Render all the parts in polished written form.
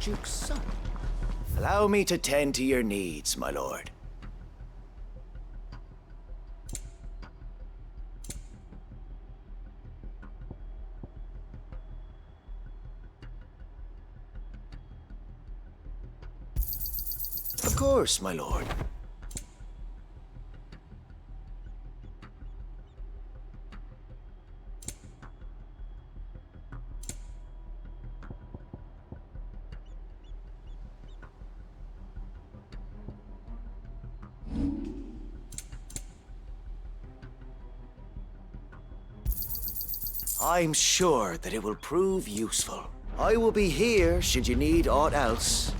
Duke's son. Allow me to tend to your needs, my lord. Of course, my lord. I'm sure that it will prove useful. I will be here should you need aught else.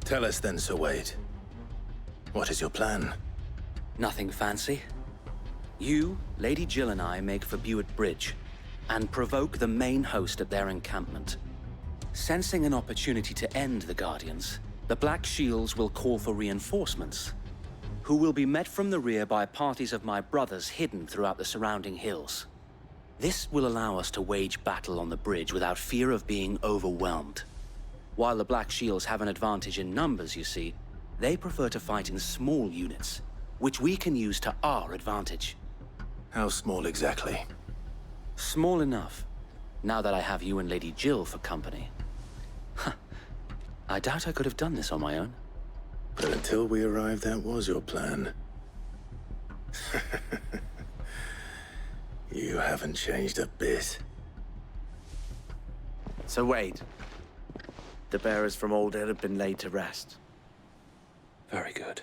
Tell us then, Sir Wade. What is your plan? Nothing fancy. You, Lady Jill and I make for Buett Bridge and provoke the main host at their encampment. Sensing an opportunity to end the Guardians, the Black Shields will call for reinforcements, who will be met from the rear by parties of my brothers hidden throughout the surrounding hills. This will allow us to wage battle on the bridge without fear of being overwhelmed. While the Black Shields have an advantage in numbers, you see, they prefer to fight in small units, which we can use to our advantage. How small exactly? Small enough, now that I have you and Lady Jill for company. I doubt I could have done this on my own. But until we arrived, that was your plan. You haven't changed a bit. So Wade, the bearers from Old Inn have been laid to rest. Very good.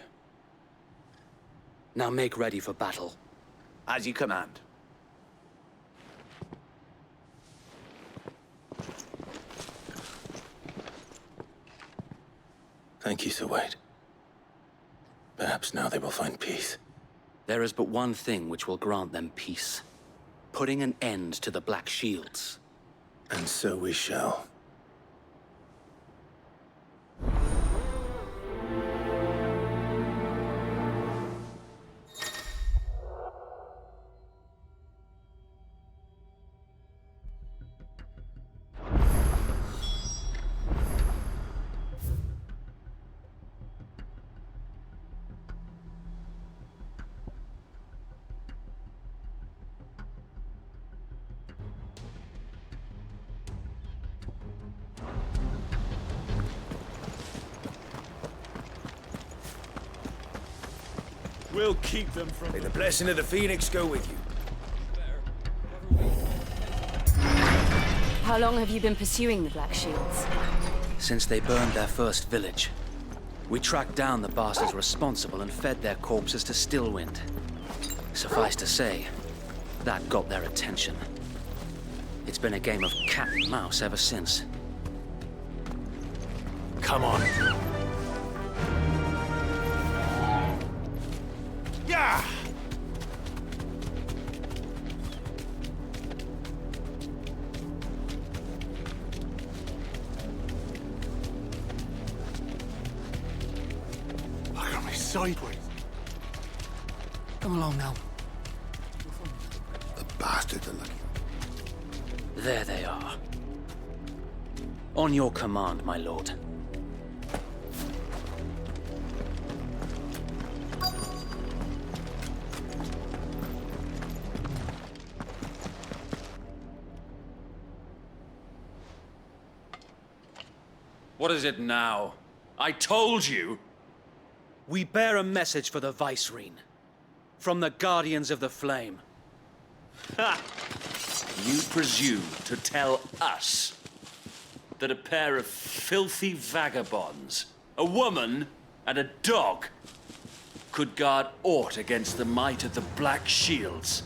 Now make ready for battle. As you command. Thank you, Sir Wade. Perhaps now they will find peace. There is but one thing which will grant them peace. Putting an end to the Black Shields. And so we shall. We'll keep them from... May the blessing of the Phoenix go with you. How long have you been pursuing the Black Shields? Since they burned their first village. We tracked down the bastards responsible and fed their corpses to Stillwind. Suffice to say, that got their attention. It's been a game of cat and mouse ever since. Come on. Yeah! Look at me sideways. Come along now. The bastards are lucky. There they are. On your command, my lord. What is it now? I told you! We bear a message for the Vicereine. From the Guardians of the Flame. Ha! You presume to tell us that a pair of filthy vagabonds, a woman and a dog, could guard aught against the might of the Black Shields?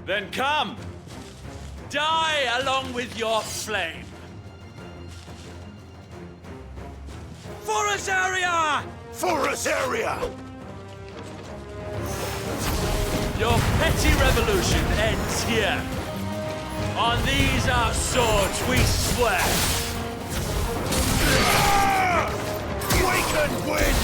Then come! Die along with your flame! For us area! For us area! Your petty revolution ends here. On these our swords we swear. We can win!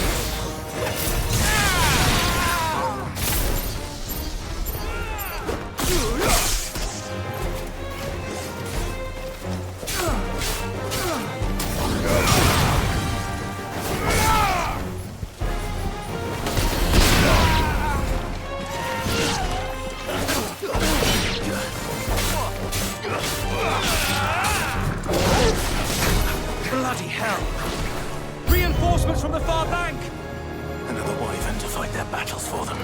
now! Reinforcements from the far bank! Another wyvern to fight their battles for them.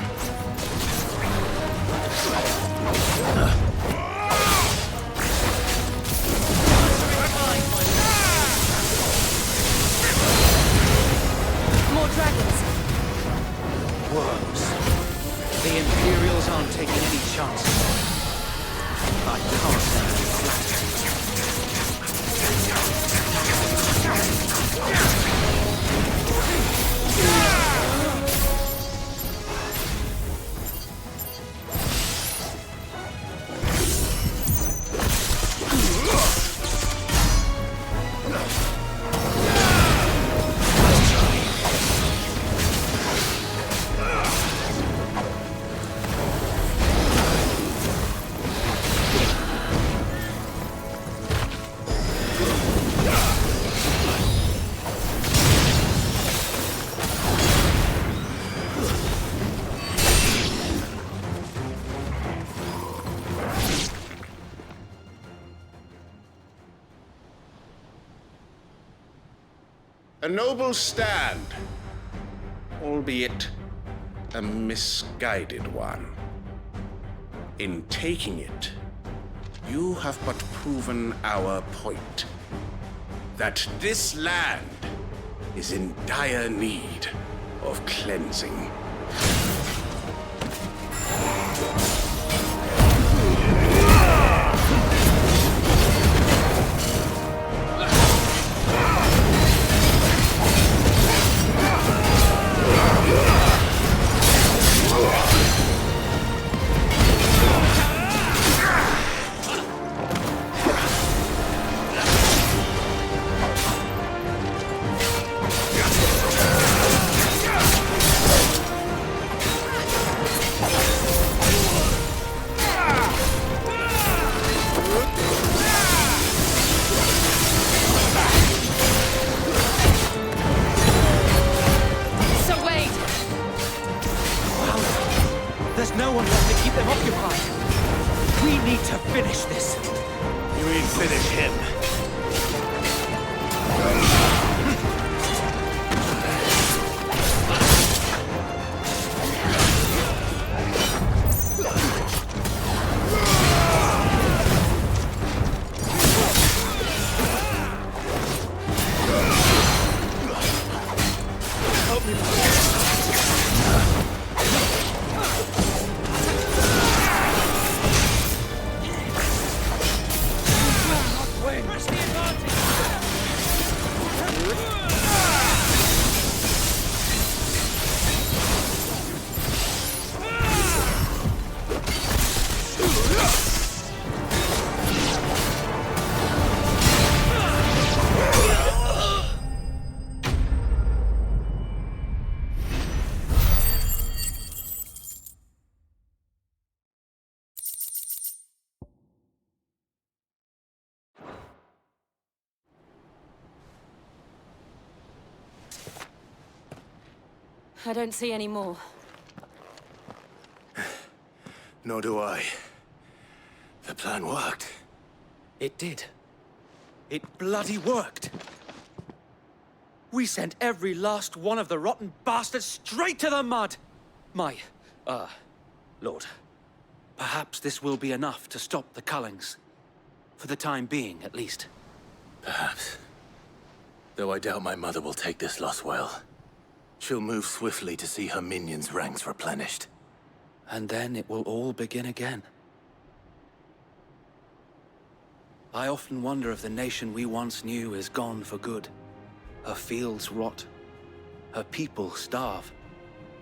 More dragons. Worms. The Imperials aren't taking any chances. I can't stand any flattery. A noble stand, albeit a misguided one. In taking it, you have but proven our point, that this land is in dire need of cleansing. There's no one left to keep them occupied. We need to finish this. You mean finish him? I don't see any more. Nor do I. The plan worked. It did. It bloody worked. We sent every last one of the rotten bastards straight to the mud! Lord. Perhaps this will be enough to stop the Cullings. For the time being, at least. Perhaps. Though I doubt my mother will take this loss well. She'll move swiftly to see her minions' ranks replenished. And then it will all begin again. I often wonder if the nation we once knew is gone for good. Her fields rot. Her people starve.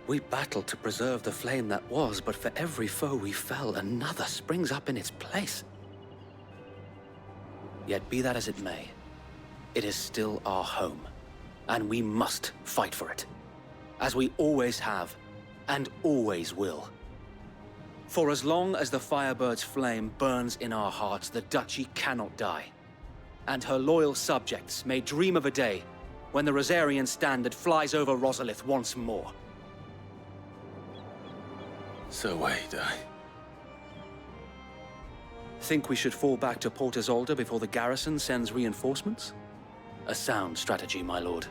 We battled to preserve the flame that was, but for every foe we fell, another springs up in its place. Yet be that as it may, it is still our home, and we must fight for it. As we always have, and always will. For as long as the Firebird's flame burns in our hearts, the Duchy cannot die. And her loyal subjects may dream of a day when the Rosarian standard flies over Rosalith once more. So wait, Think we should fall back to Port Isolde before the garrison sends reinforcements? A sound strategy, my lord.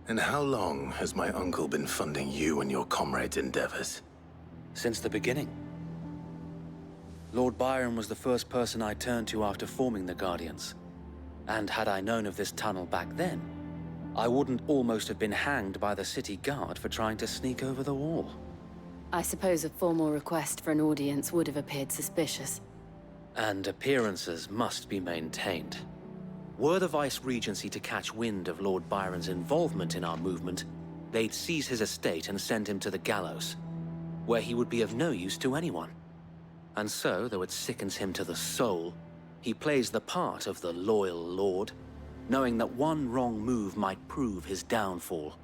And how long has my uncle been funding you and your comrades' endeavors? Since the beginning. Lord Byron was the first person I turned to after forming the Guardians. And had I known of this tunnel back then, I wouldn't almost have been hanged by the city guard for trying to sneak over the wall. I suppose a formal request for an audience would have appeared suspicious. And appearances must be maintained. Were the Vice-Regency to catch wind of Lord Byron's involvement in our movement, they'd seize his estate and send him to the gallows, where he would be of no use to anyone. And so, though it sickens him to the soul, he plays the part of the loyal lord, knowing that one wrong move might prove his downfall.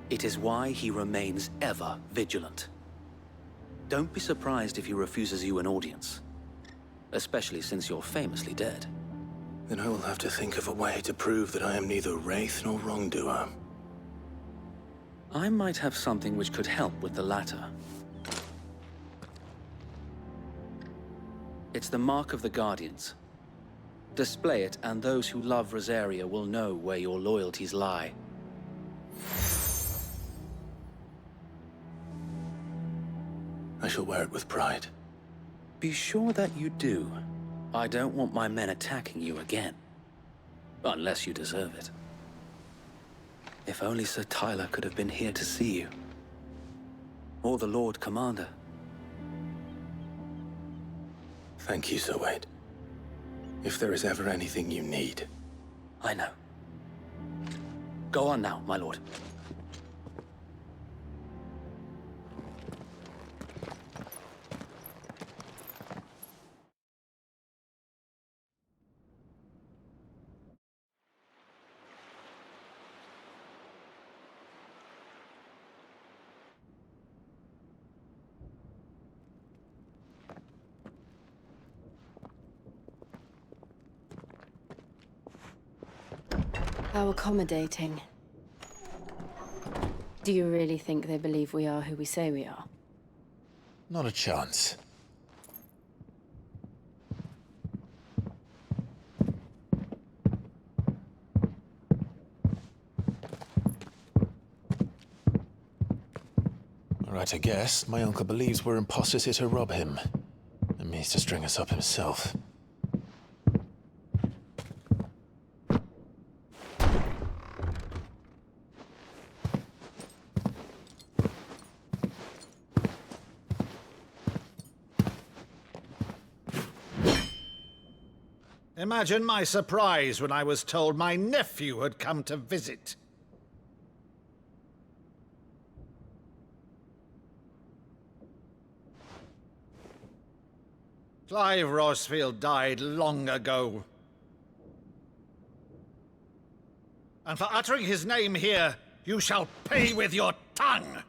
It is why he remains ever vigilant. Don't be surprised if he refuses you an audience, especially since you're famously dead. Then I will have to think of a way to prove that I am neither wraith nor wrongdoer. I might have something which could help with the latter. It's the mark of the Guardians. Display it, and those who love Rosaria will know where your loyalties lie. I shall wear it with pride. Be sure that you do. I don't want my men attacking you again. Unless you deserve it. If only Sir Tyler could have been here to see you. Or the Lord Commander. Thank you, Sir Wade. If there is ever anything you need. I know. Go on now, my lord. How accommodating. Do you really think they believe we are who we say we are? Not a chance. Right, I guess. My uncle believes we're imposters here to rob him. And means to string us up himself. Imagine my surprise when I was told my nephew had come to visit. Clive Rosfield died long ago. And for uttering his name here, you shall pay with your tongue!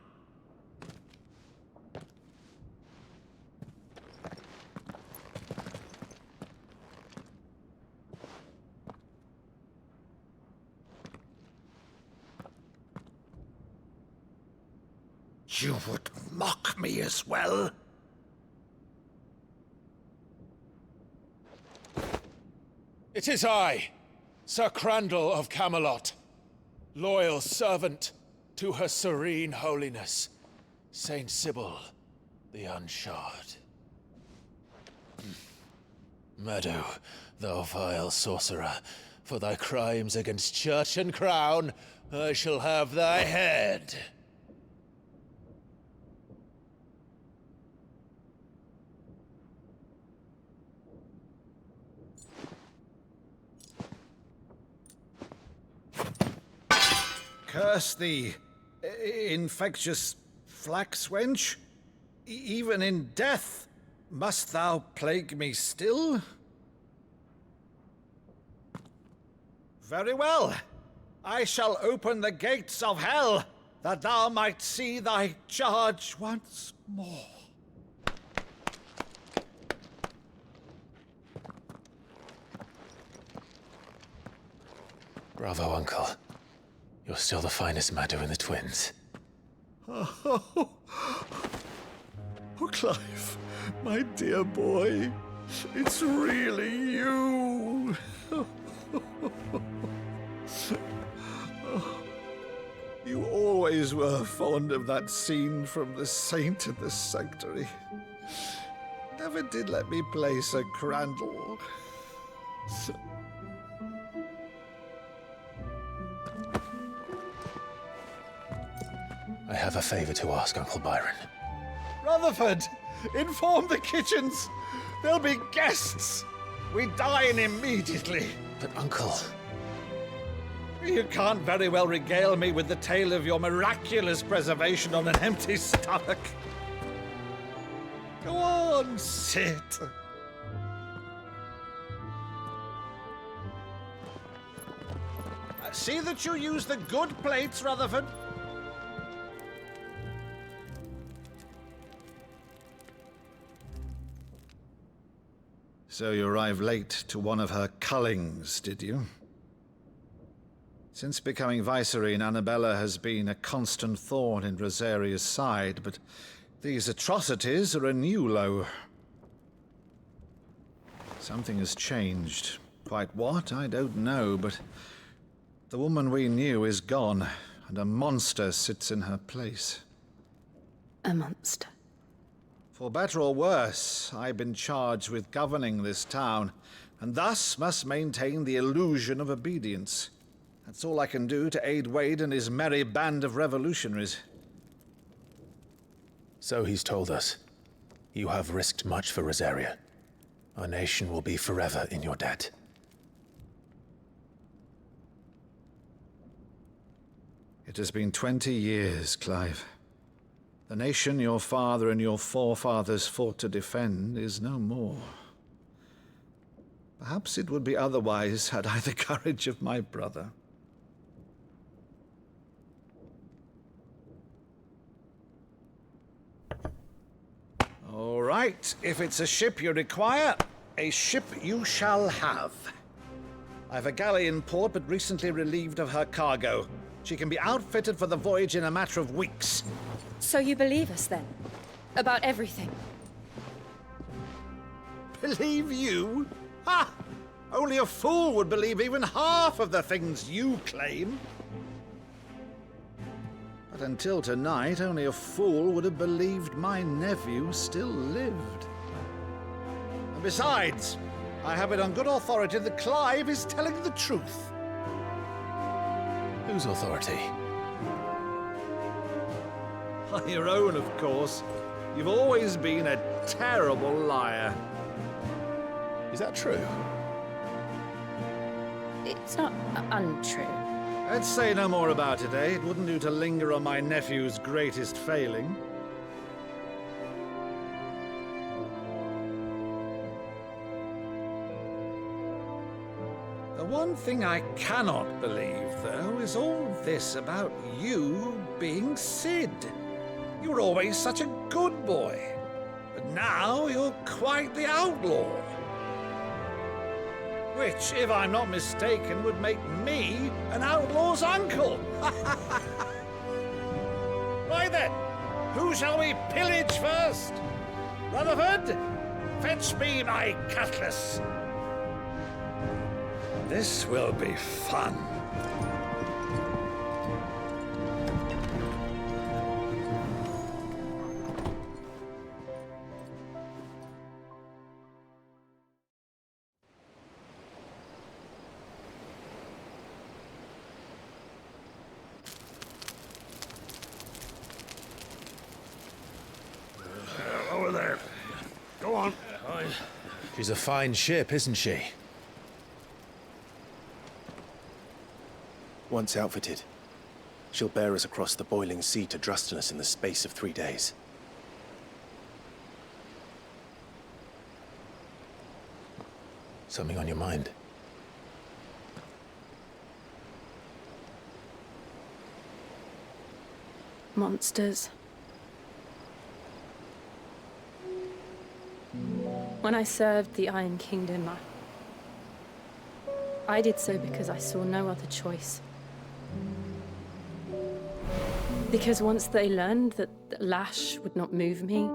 You would mock me as well? It is I, Sir Crandall of Camelot, loyal servant to her serene holiness, Saint Sybil the Unshod. Meadow, thou vile sorcerer, for thy crimes against church and crown, I shall have thy head. Curse thee, Infectious flax wench? Even in death, must thou plague me still? Very well. I shall open the gates of hell, that thou might see thy charge once more. Bravo, Uncle. You're still the finest Maddo in the twins. Oh, Clive, my dear boy, it's really you. You always were fond of that scene from The Saint in the Sanctuary. Never did let me play Sir Crandall. I have a favor to ask, Uncle Byron. Rutherford, inform the kitchens. There'll be guests. We dine immediately. But, Uncle... You can't very well regale me with the tale of your miraculous preservation on an empty stomach. Go on, sit. See that you use the good plates, Rutherford. So you arrived late to one of her cullings, did you? Since becoming Vicereine, Annabella has been a constant thorn in Rosaria's side, but these atrocities are a new low. Something has changed. Quite what, I don't know, but the woman we knew is gone, and a monster sits in her place. A monster. For better or worse, I've been charged with governing this town, and thus must maintain the illusion of obedience. That's all I can do to aid Wade and his merry band of revolutionaries. So he's told us. You have risked much for Rosaria. Our nation will be forever in your debt. It has been 20 years, Clive. The nation your father and your forefathers fought to defend is no more. Perhaps it would be otherwise had I the courage of my brother. All right, if it's a ship you require, a ship you shall have. I've a galley in port, but recently relieved of her cargo. She can be outfitted for the voyage in a matter of weeks. So you believe us, then? About everything? Believe you? Ha! Only a fool would believe even half of the things you claim. But until tonight, only a fool would have believed my nephew still lived. And besides, I have it on good authority that Clive is telling the truth. Whose authority? On your own, of course. You've always been a terrible liar. Is that true? It's not untrue. Let's say no more about it, eh? It wouldn't do to linger on my nephew's greatest failing. The one thing I cannot believe, though, is all this about you being Sid. You were always such a good boy, but now you're quite the outlaw. Which, if I'm not mistaken, would make me an outlaw's uncle. Right then, who shall we pillage first? Rutherford, fetch me my cutlass. This will be fun. Over there. Go on. She's a fine ship, isn't she? Once outfitted, She'll bear us across the boiling sea to Drustinus in the space of 3 days. Something on your mind? Monsters. When I served the Iron Kingdom, I did so because I saw no other choice. Because once they learned that the lash would not move me,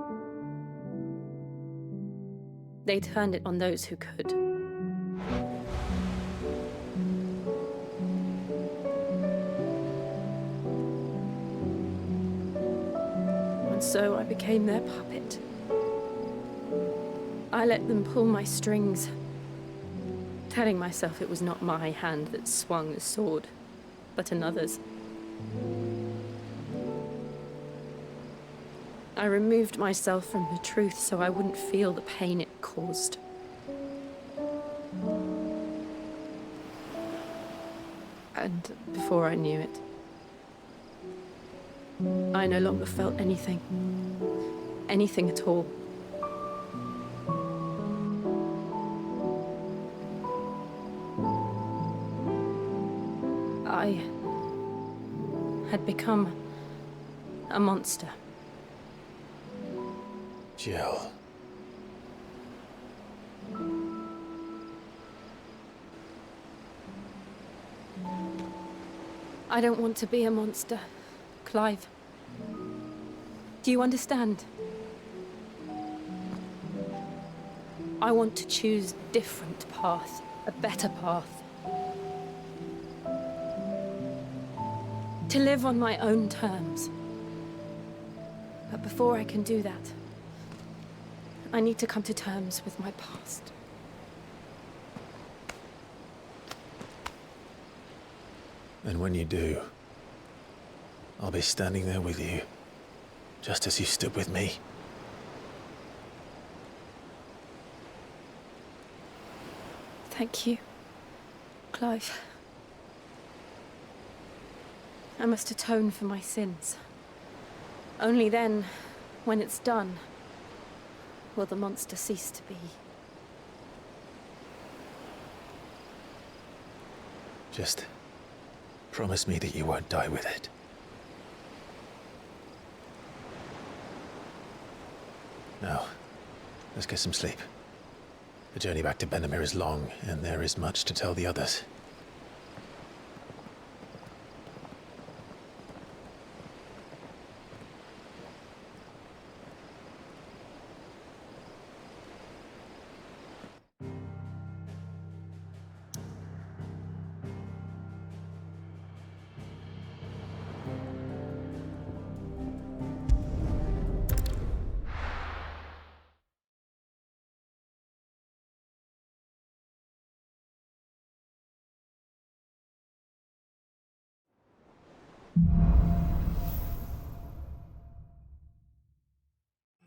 they turned it on those who could. And so I became their puppet. I let them pull my strings, telling myself it was not my hand that swung the sword, but another's. I removed myself from the truth so I wouldn't feel the pain it caused. And before I knew it, I no longer felt anything. Anything at all. I had become a monster. Jill. I don't want to be a monster, Clive. Do you understand? I want to choose a different path, a better path. To live on my own terms. But before I can do that, I need to come to terms with my past. And when you do, I'll be standing there with you, just as you stood with me. Thank you, Clive. I must atone for my sins. Only then, when it's done, will the monster cease to be. Just promise me that you won't die with it. Now, let's get some sleep. The journey back to Benamir is long, and there is much to tell the others.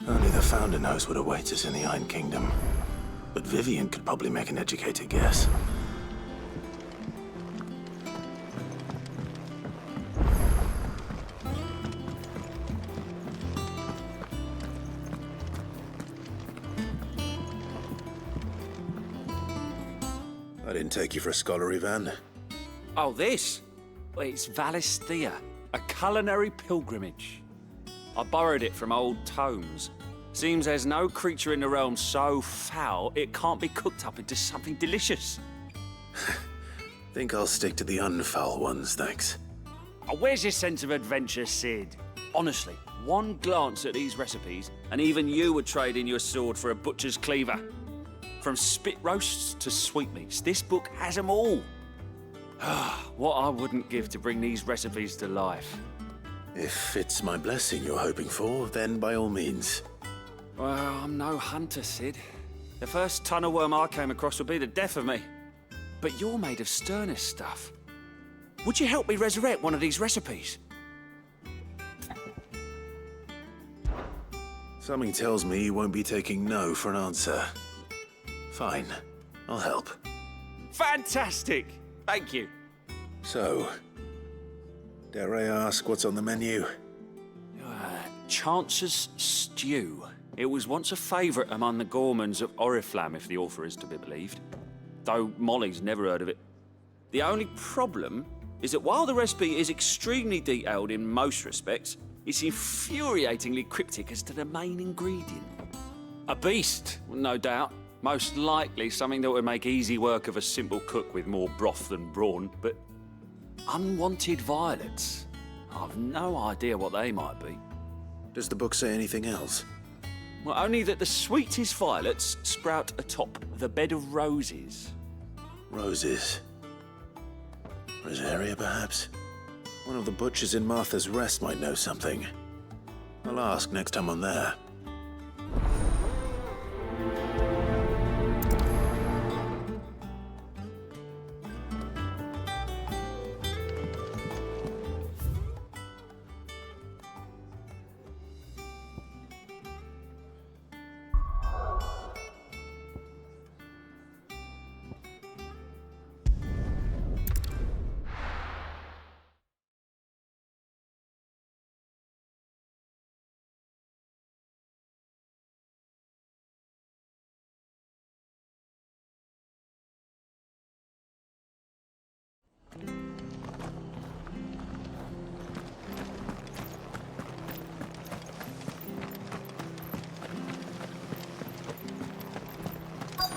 Only the Founder knows what awaits us in the Iron Kingdom. But Vivian could probably make an educated guess. I didn't take you for a scholarly van. Oh, this? Well, it's Valisthea, a culinary pilgrimage. I borrowed it from old tomes. Seems there's no creature in the realm so foul it can't be cooked up into something delicious. Think I'll stick to the unfoul ones, thanks. Oh, where's your sense of adventure, Sid? Honestly, one glance at these recipes, and even you would trade in your sword for a butcher's cleaver. From spit roasts to sweetmeats, this book has them all. What I wouldn't give to bring these recipes to life. If it's my blessing you're hoping for, then by all means. Well, I'm no hunter, Sid. The first tunnel worm I came across would be the death of me. But you're made of sterner stuff. Would you help me resurrect one of these recipes? Something tells me you won't be taking no for an answer. Fine, I'll help. Fantastic! Thank you. So, Dare I ask what's on the menu? Chance's Stew. It was once a favourite among the gourmands of Oriflamme, if the author is to be believed. Though Molly's never heard of it. The only problem is that while the recipe is extremely detailed in most respects, it's infuriatingly cryptic as to the main ingredient. A beast, no doubt. Most likely something that would make easy work of a simple cook with more broth than brawn, but unwanted violets. I've no idea what they might be. Does the book say anything else? Well, only that the sweetest violets sprout atop the bed of roses. Roses. Rosaria, perhaps? One of the butchers in Martha's Rest might know something. I'll ask next time I'm there.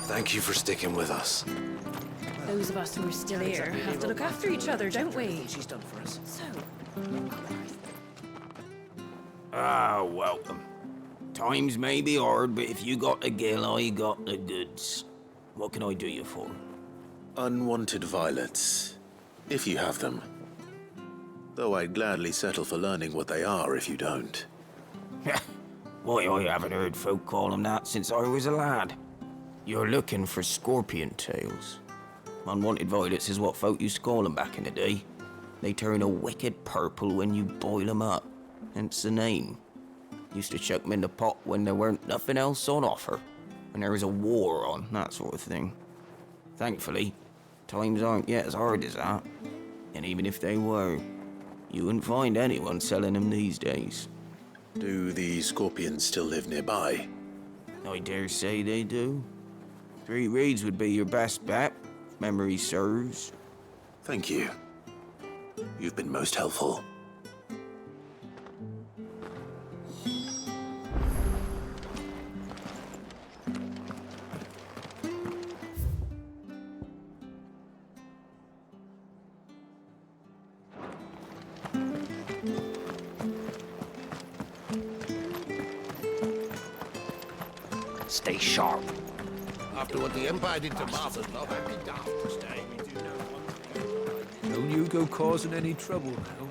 Thank you for sticking with us. Those of us who are still here have to look after each other, don't we? She's done for us. So, welcome. Times may be hard, but if you got the gill, I got the goods. What can I do you for? Unwanted violets, if you have them. Though I'd gladly settle for learning what they are if you don't. Why, I haven't heard folk call them that since I was a lad. You're looking for scorpion tails. Unwanted violets is what folk used to call them back in the day. They turn a wicked purple when you boil them up, hence the name. Used to chuck them in the pot when there weren't nothing else on offer, when there was a war on, that sort of thing. Thankfully, times aren't yet as hard as that. And even if they were, you wouldn't find anyone selling them these days. Do the scorpions still live nearby? I dare say they do. 3 Reeds would be your best bet, if memory serves. Thank you. You've been most helpful. Stay sharp. After what the Empire did to Martha's love, I'd be daft to stay. Don't you go causing any trouble now.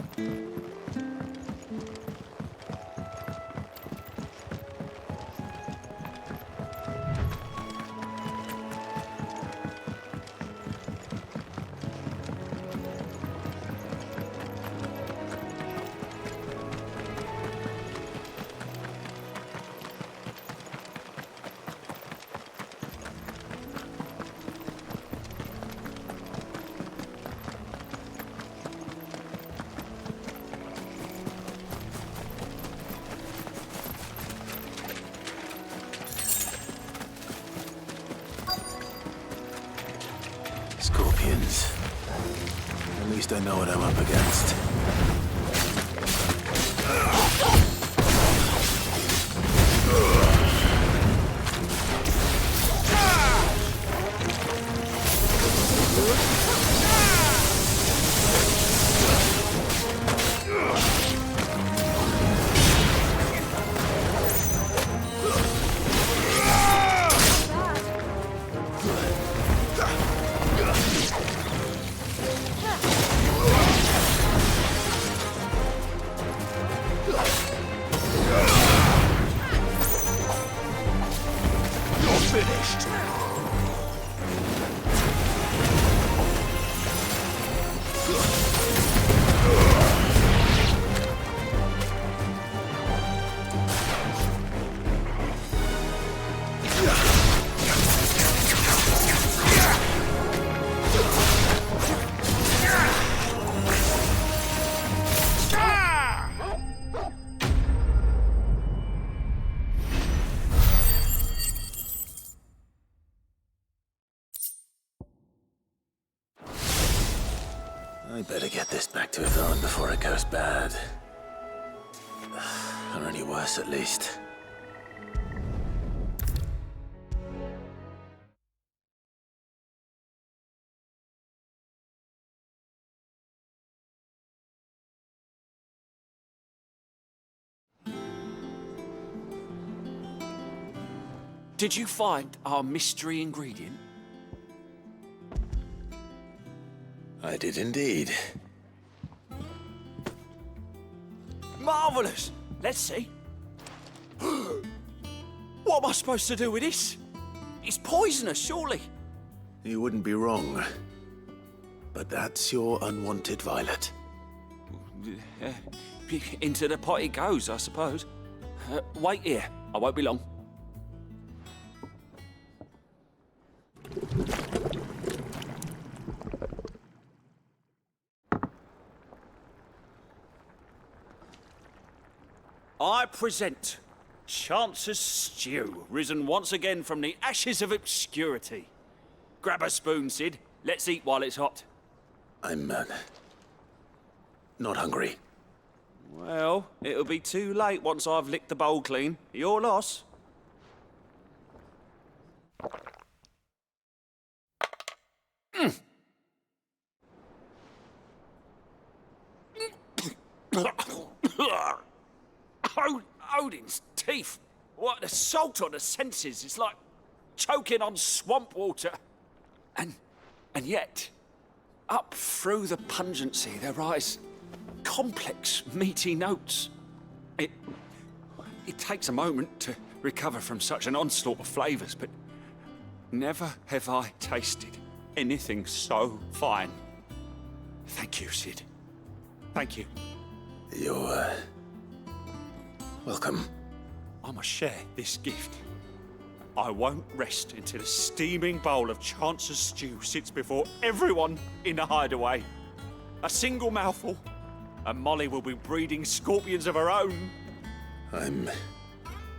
Scorpions. At least I know what I'm up against. I better get this back to Yvonne before it goes bad. Or any worse, at least. Did you find our mystery ingredient? I did indeed. Marvellous! Let's see. What am I supposed to do with this? It's poisonous, surely. You wouldn't be wrong. But that's your unwanted violet. Into the pot it goes, I suppose. Wait here. I won't be long. I present Chance's Stew, risen once again from the ashes of obscurity. Grab a spoon, Sid. Let's eat while it's hot. I'm, not hungry. Well, it'll be too late once I've licked the bowl clean. Your loss. Odin's teeth. What an assault on the senses. It's like choking on swamp water. And yet, up through the pungency, there rise complex, meaty notes. It takes a moment to recover from such an onslaught of flavors, but never have I tasted anything so fine. Thank you, Sid. Thank you. You're, welcome. I must share this gift. I won't rest until a steaming bowl of Chance's stew sits before everyone in the hideaway. A single mouthful, and Molly will be breeding scorpions of her own. I'm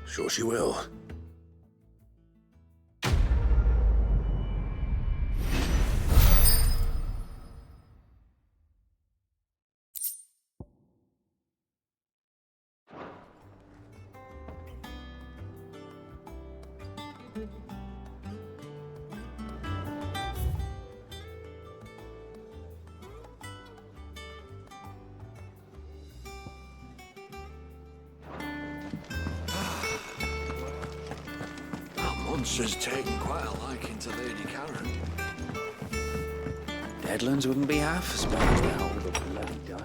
sure she will. Monster's taken quite a liking to Lady Karen. Deadlands wouldn't be half as bad now with the bloody dust.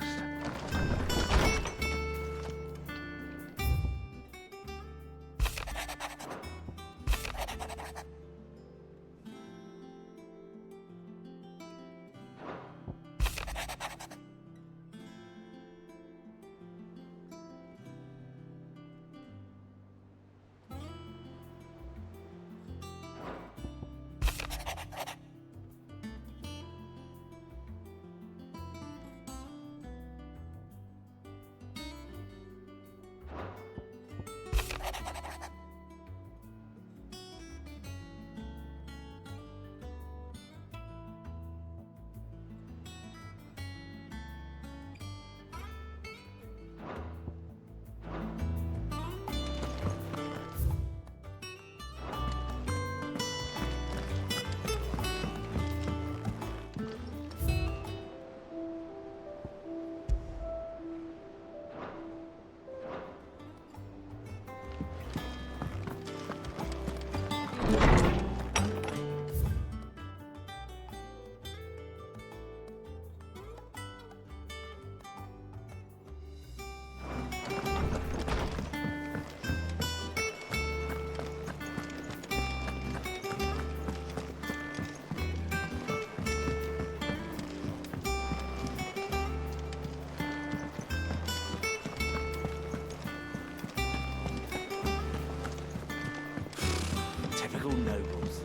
Nobles.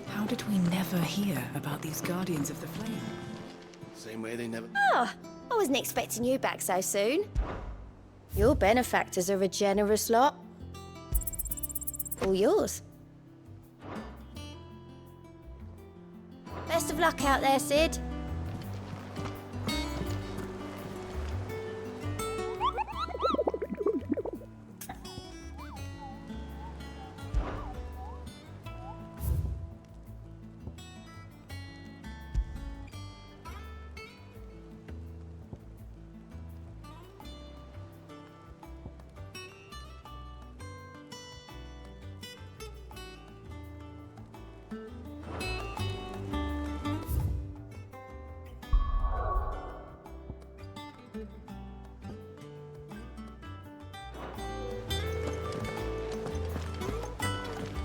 How did we never hear about these Guardians of the Flame? Same way they never... Oh, I wasn't expecting you back so soon. Your benefactors are a generous lot. All yours. of luck out there, Sid.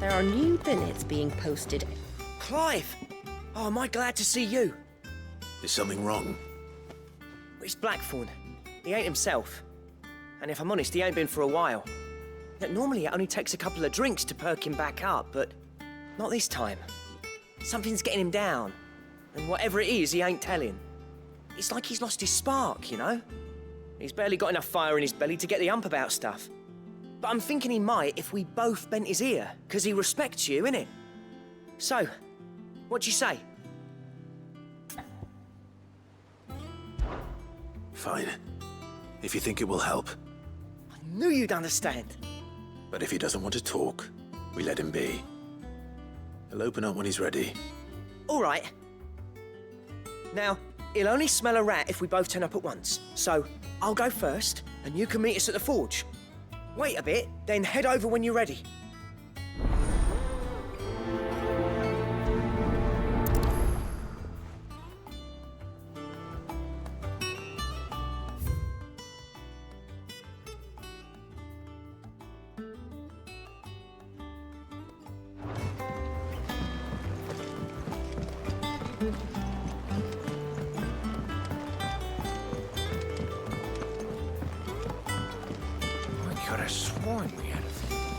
There are new billets being posted. Clive! Oh, am I glad to see you? Is something wrong? It's Blackthorn. He ain't himself. And if I'm honest, he ain't been for a while. Normally it only takes a couple of drinks to perk him back up, but not this time. Something's getting him down. And whatever it is, he ain't telling. It's like he's lost his spark, you know? He's barely got enough fire in his belly to get the ump about stuff. But I'm thinking he might if we both bent his ear, because he respects you, innit? So, what do you say? Fine. If you think it will help. I knew you'd understand. But if he doesn't want to talk, we let him be. He'll open up when he's ready. All right. Now, he'll only smell a rat if we both turn up at once. So, I'll go first, and you can meet us at the forge. Wait a bit, then head over when you're ready. I could have sworn we had a thing.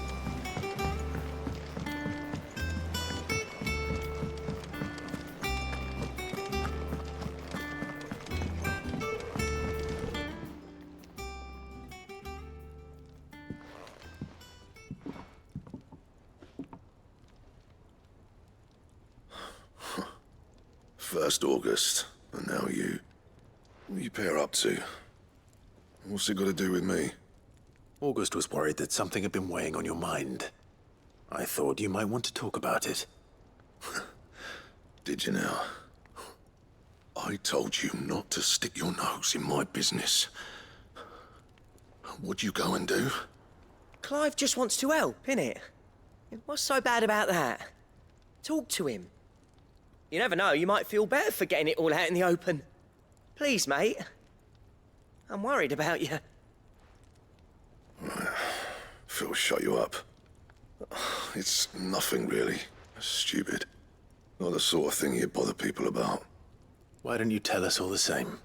First August, and now you. What are you pair up to? What's it got to do with me? August was worried that something had been weighing on your mind. I thought you might want to talk about it. Did you now? I told you not to stick your nose in my business. What'd you go and do? Clive just wants to help, innit? What's so bad about that? Talk to him. You never know, you might feel better for getting it all out in the open. Please, mate. I'm worried about you. Phil shut you up. It's nothing really. Stupid. Not the sort of thing you bother people about. Why don't you tell us all the same?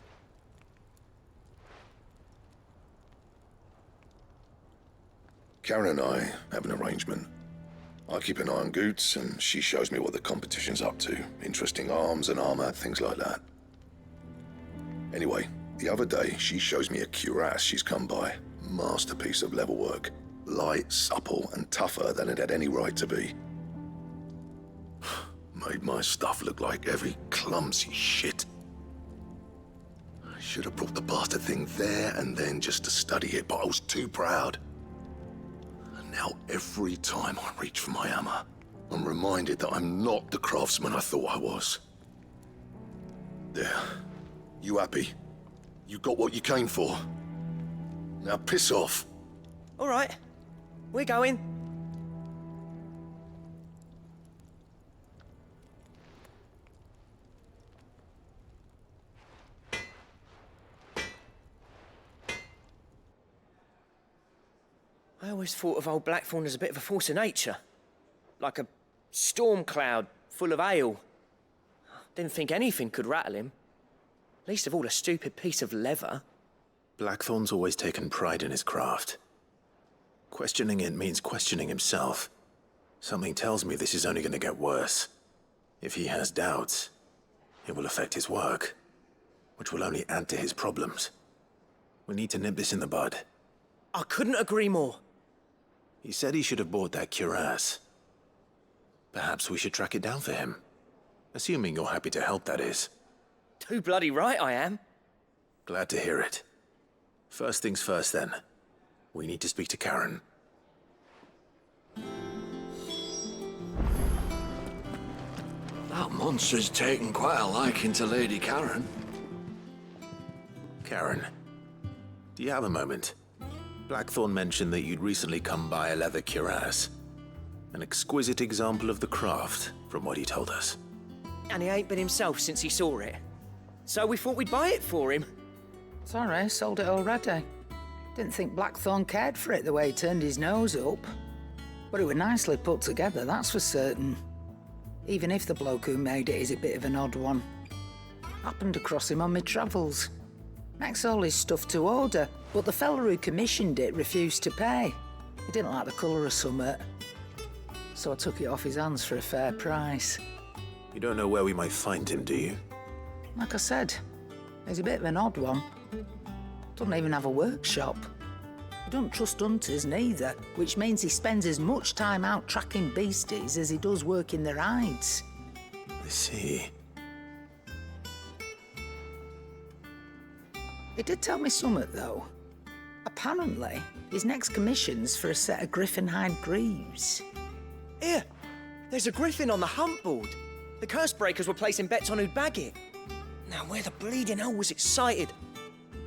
Karen and I have an arrangement. I keep an eye on Goots, and she shows me what the competition's up to. Interesting arms and armor, things like that. Anyway, the other day, she shows me a cuirass she's come by. Masterpiece of level work. Light, supple, and tougher than it had any right to be. Made my stuff look like heavy, clumsy shit. I should have brought the bastard thing there and then just to study it, but I was too proud. And now every time I reach for my hammer, I'm reminded that I'm not the craftsman I thought I was. There. You happy? You got what you came for? Now piss off. All right. We're going. I always thought of old Blackthorn as a bit of a force of nature. Like a storm cloud full of hail. Didn't think anything could rattle him. Least of all a stupid piece of leather. Blackthorn's always taken pride in his craft. Questioning it means questioning himself. Something tells me this is only going to get worse. If he has doubts, it will affect his work, which will only add to his problems. We need to nip this in the bud. I couldn't agree more. He said he should have bought that cuirass. Perhaps we should track it down for him. Assuming you're happy to help, that is. Too bloody right I am. Glad to hear it. First things first, then. We need to speak to Karen. That monster's taken quite a liking to Lady Karen. Karen, do you have a moment? Blackthorn mentioned that you'd recently come by a leather cuirass. An exquisite example of the craft, from what he told us. And he ain't been himself since he saw it. So we thought we'd buy it for him. Sorry, sold it already. Didn't think Blackthorn cared for it the way he turned his nose up. But it was nicely put together, that's for certain. Even if the bloke who made it is a bit of an odd one. Happened across him on my travels. Makes all his stuff to order, but the fella who commissioned it refused to pay. He didn't like the colour of summit. So I took it off his hands for a fair price. You don't know where we might find him, do you? Like I said, he's a bit of an odd one. Doesn't even have a workshop. He don't trust hunters neither, which means he spends as much time out tracking beasties as he does working their hides. I see. He did tell me something, though. Apparently, his next commission's for a set of griffin hide greaves. Here, there's a griffin on the hunt board. The curse breakers were placing bets on who'd bag it. Now, where the bleeding hell was it sighted?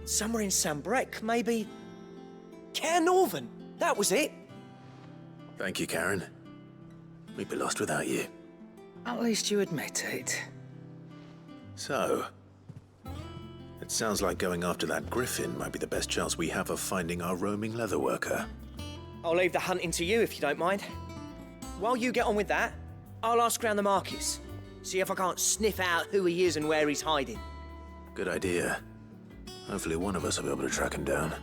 Somewhere in Sambrec, maybe? Care Northern, that was it. Thank you, Karen. We'd be lost without you. At least you admit it. So, it sounds like going after that griffin might be the best chance we have of finding our roaming leatherworker. I'll leave the hunting to you if you don't mind. While you get on with that, I'll ask around the markets. See if I can't sniff out who he is and where he's hiding. Good idea. Hopefully one of us will be able to track him down.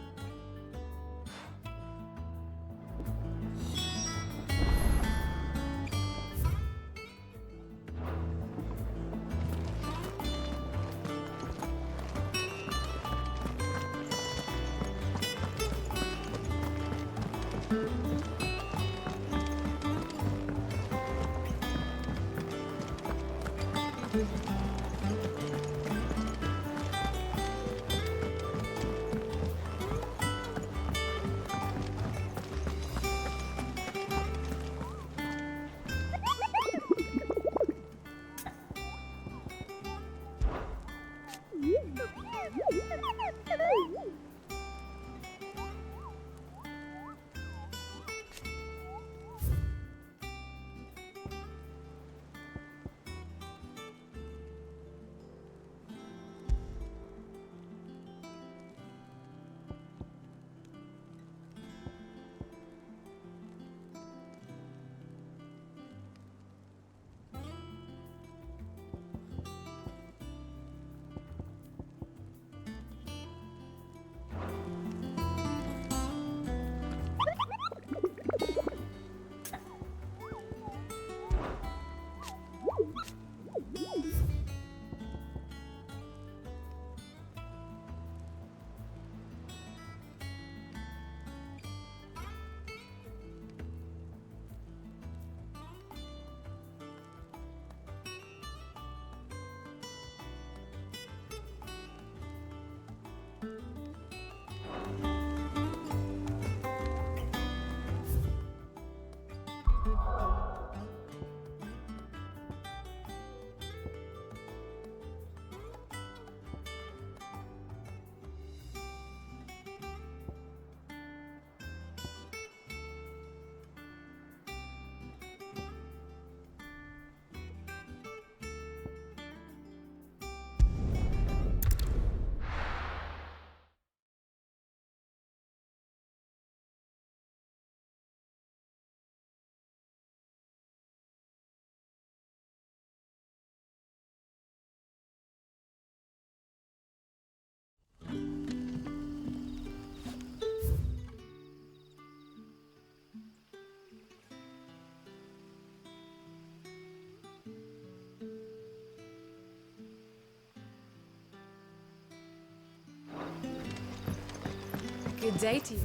Good day to you.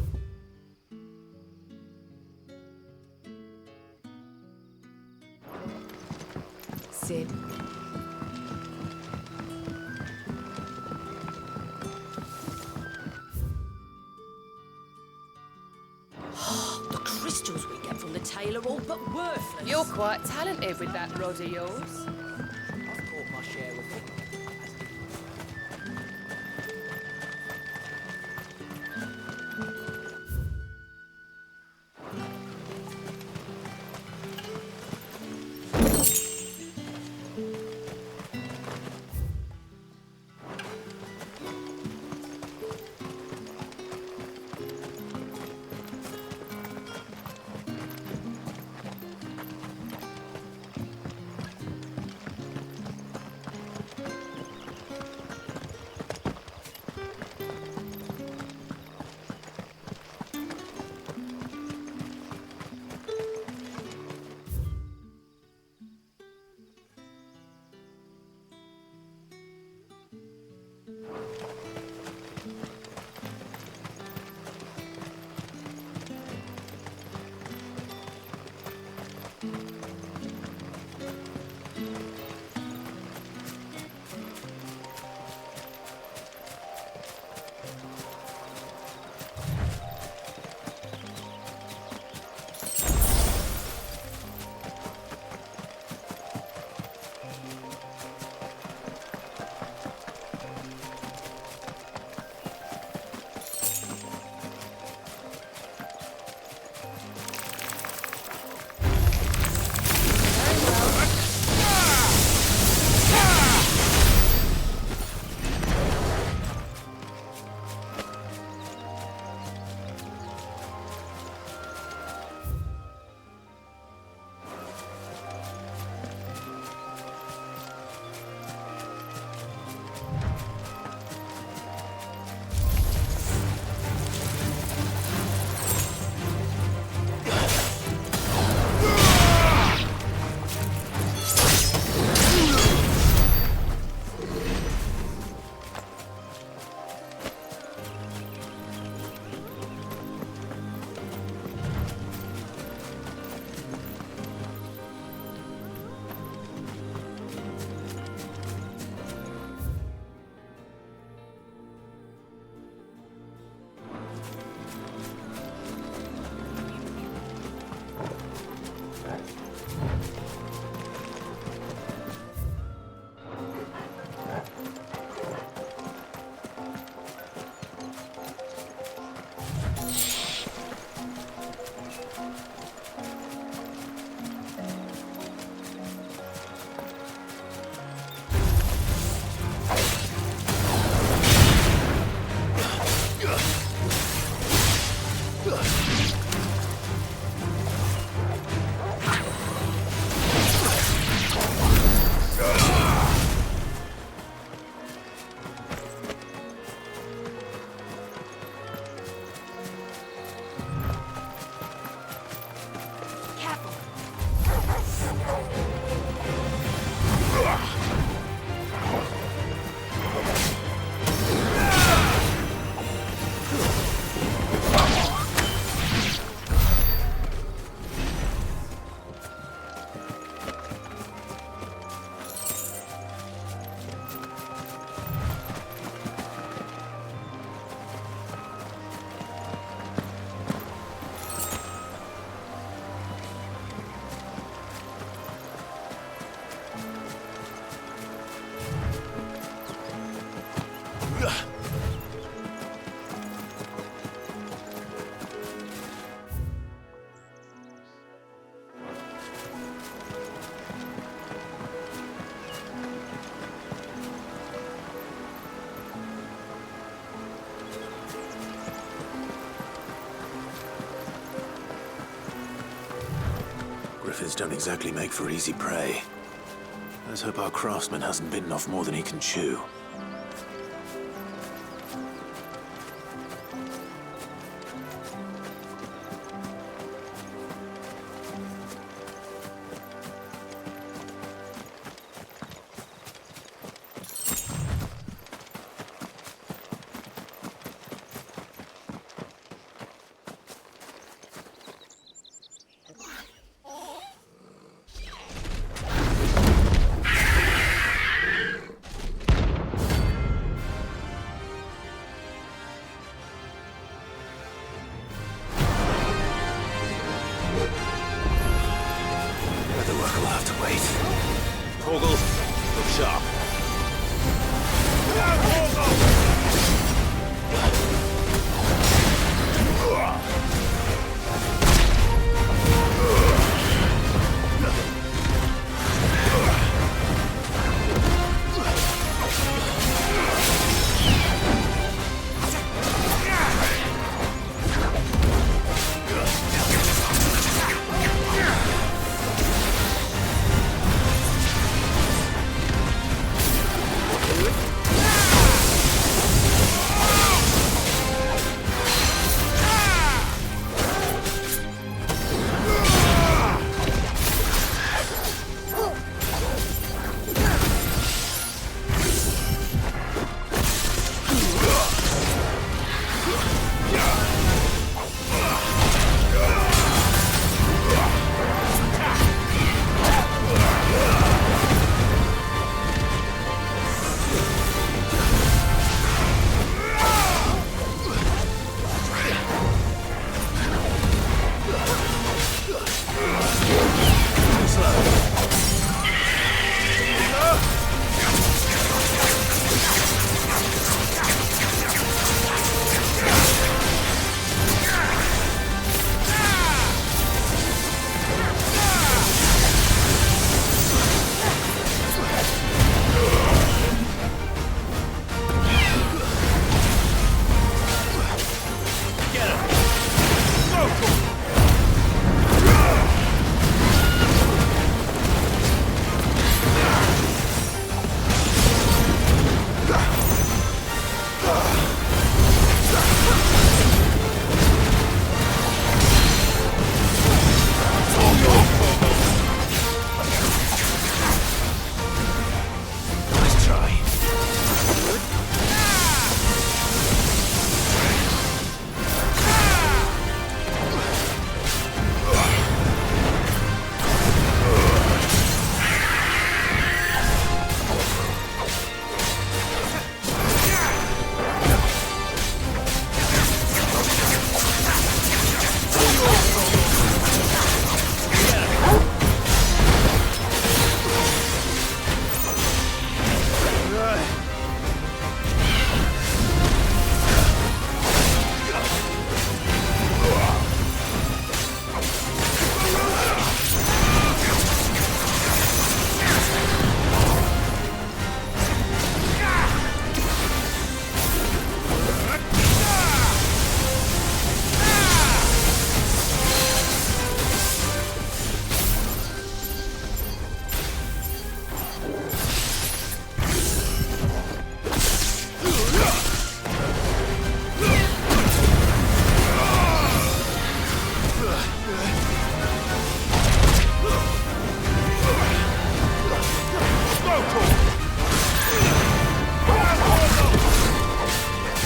Sid, are all but worthless. You're quite talented with that rod of yours. I've caught my share with it. Griffins don't exactly make for easy prey. Let's hope our craftsman hasn't bitten off more than he can chew.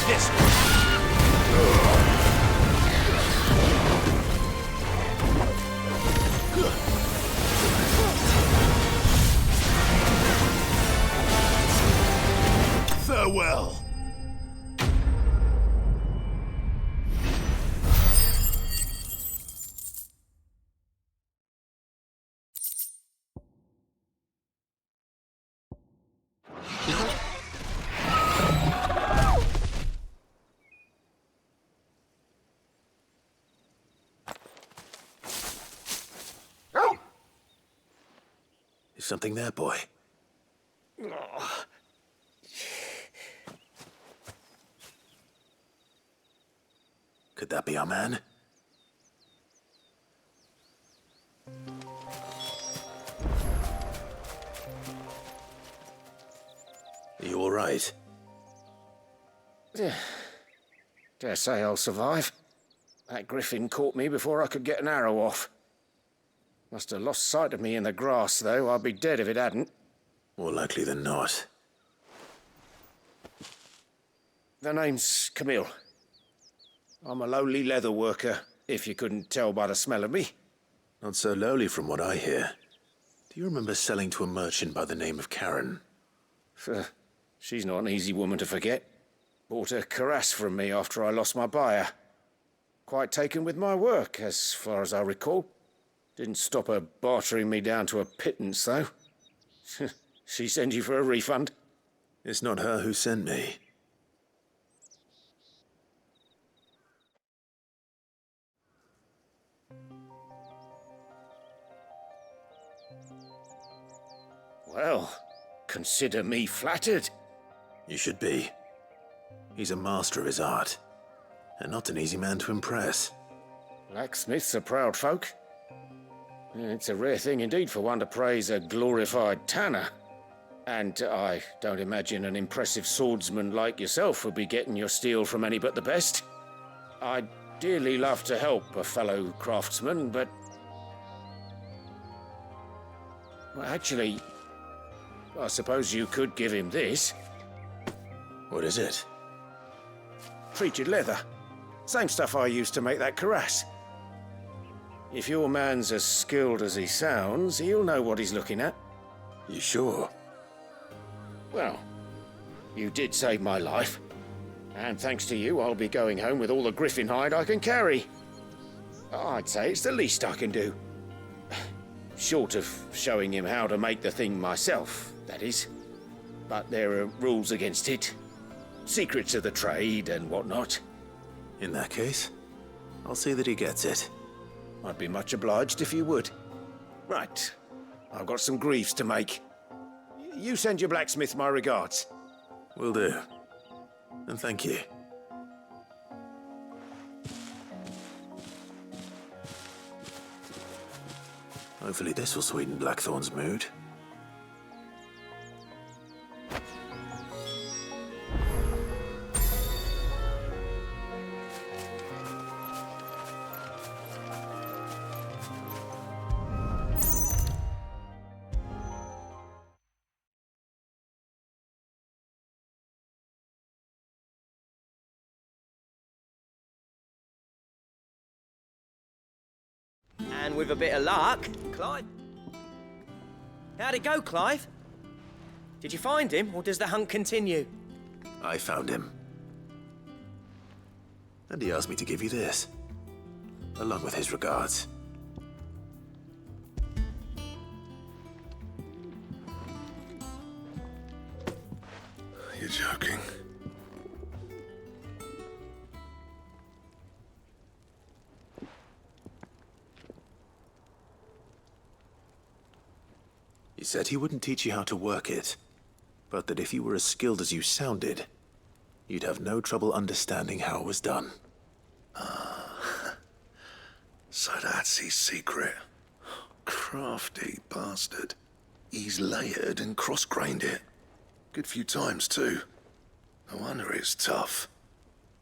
this one. Farewell. Is something there, boy? Could that be our man? Are you all right? Dare say I'll survive. That griffin caught me before I could get an arrow off. Must have lost sight of me in the grass, though. I'd be dead if it hadn't. More likely than not. The name's Camille. I'm a lowly leather worker, if you couldn't tell by the smell of me. Not so lowly from what I hear. Do you remember selling to a merchant by the name of Karen? She's not an easy woman to forget. Bought a cuirass from me after I lost my buyer. Quite taken with my work, as far as I recall. Didn't stop her bartering me down to a pittance, though. She sent you for a refund? It's not her who sent me. Well, consider me flattered. You should be. He's a master of his art, and not an easy man to impress. Blacksmiths are proud folk. It's a rare thing indeed for one to praise a glorified tanner. And I don't imagine an impressive swordsman like yourself would be getting your steel from any but the best. I'd dearly love to help a fellow craftsman, but... Well, actually, I suppose you could give him this. What is it? Treated leather. Same stuff I used to make that cuirass. If your man's as skilled as he sounds, he'll know what he's looking at. You sure? Well, you did save my life. And thanks to you, I'll be going home with all the griffin hide I can carry. I'd say it's the least I can do. Short of showing him how to make the thing myself, that is. But there are rules against it. Secrets of the trade and whatnot. In that case, I'll see that he gets it. I'd be much obliged if you would. Right. I've got some greaves to make. You send your blacksmith my regards. Will do. And thank you. Hopefully this will sweeten Blackthorn's mood. And with a bit of luck, Clive. How'd it go, Clive? Did you find him, or does the hunt continue? I found him. And he asked me to give you this, along with his regards. You're joking. He said he wouldn't teach you how to work it, but that if you were as skilled as you sounded, you'd have no trouble understanding how it was done. So that's his secret. Crafty bastard. He's layered and cross-grained it. Good few times, too. No wonder it's tough.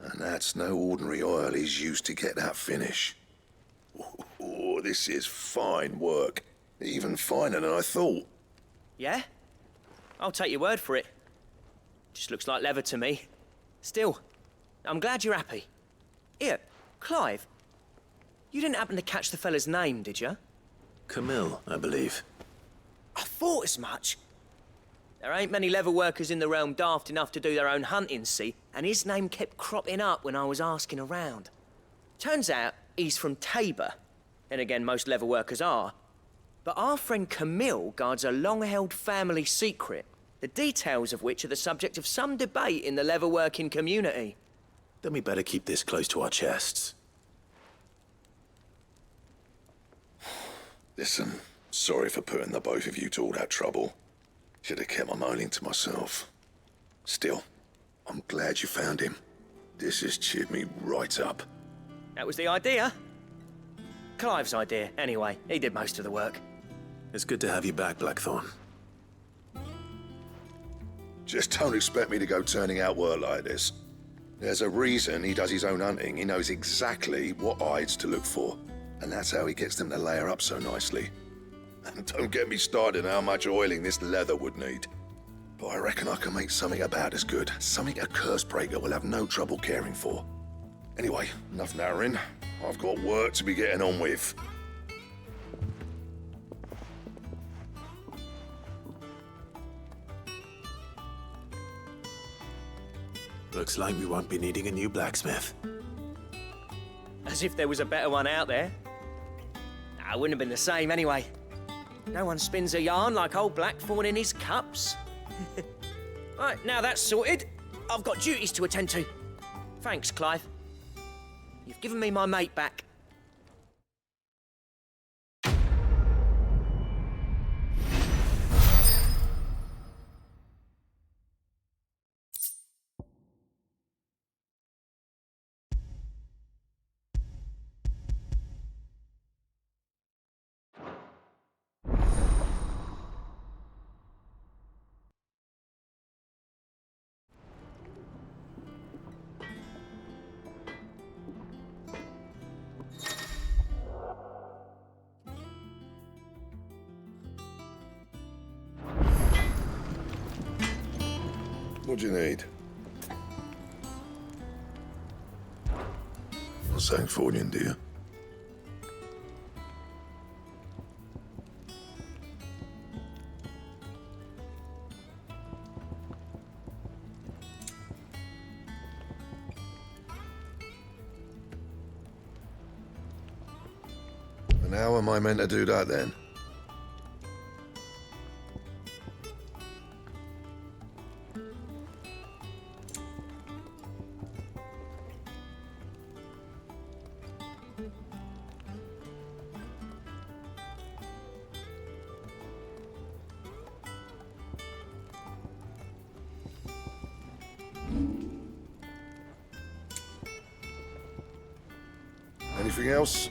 And that's no ordinary oil he's used to get that finish. Oh, this is fine work. Even finer than I thought. Yeah? I'll take your word for it. Just looks like leather to me. Still, I'm glad you're happy. Here, Clive. You didn't happen to catch the fella's name, did you? Camille, I believe. I thought as much. There ain't many leather workers in the realm daft enough to do their own hunting, see? And his name kept cropping up when I was asking around. Turns out he's from Tabor. Then again, most leather workers are. But our friend Camille guards a long-held family secret, the details of which are the subject of some debate in the leather-working community. Then we better keep this close to our chests. Listen, sorry for putting the both of you to all that trouble. Should have kept my moaning to myself. Still, I'm glad you found him. This has cheered me right up. That was the idea. Clive's idea, anyway. He did most of the work. It's good to have you back, Blackthorn. Just don't expect me to go turning out work like this. There's a reason he does his own hunting. He knows exactly what hides to look for. And that's how he gets them to layer up so nicely. And don't get me started on how much oiling this leather would need. But I reckon I can make something about as good. Something a curse breaker will have no trouble caring for. Anyway, enough narrowing. I've got work to be getting on with. Looks like we won't be needing a new blacksmith. As if there was a better one out there. Nah, it wouldn't have been the same anyway. No one spins a yarn like old Blackthorn in his cups. Right, now that's sorted, I've got duties to attend to. Thanks, Clive. You've given me my mate back. What do you need? Not saying for you, dear. And how am I meant to do that then? Anything else?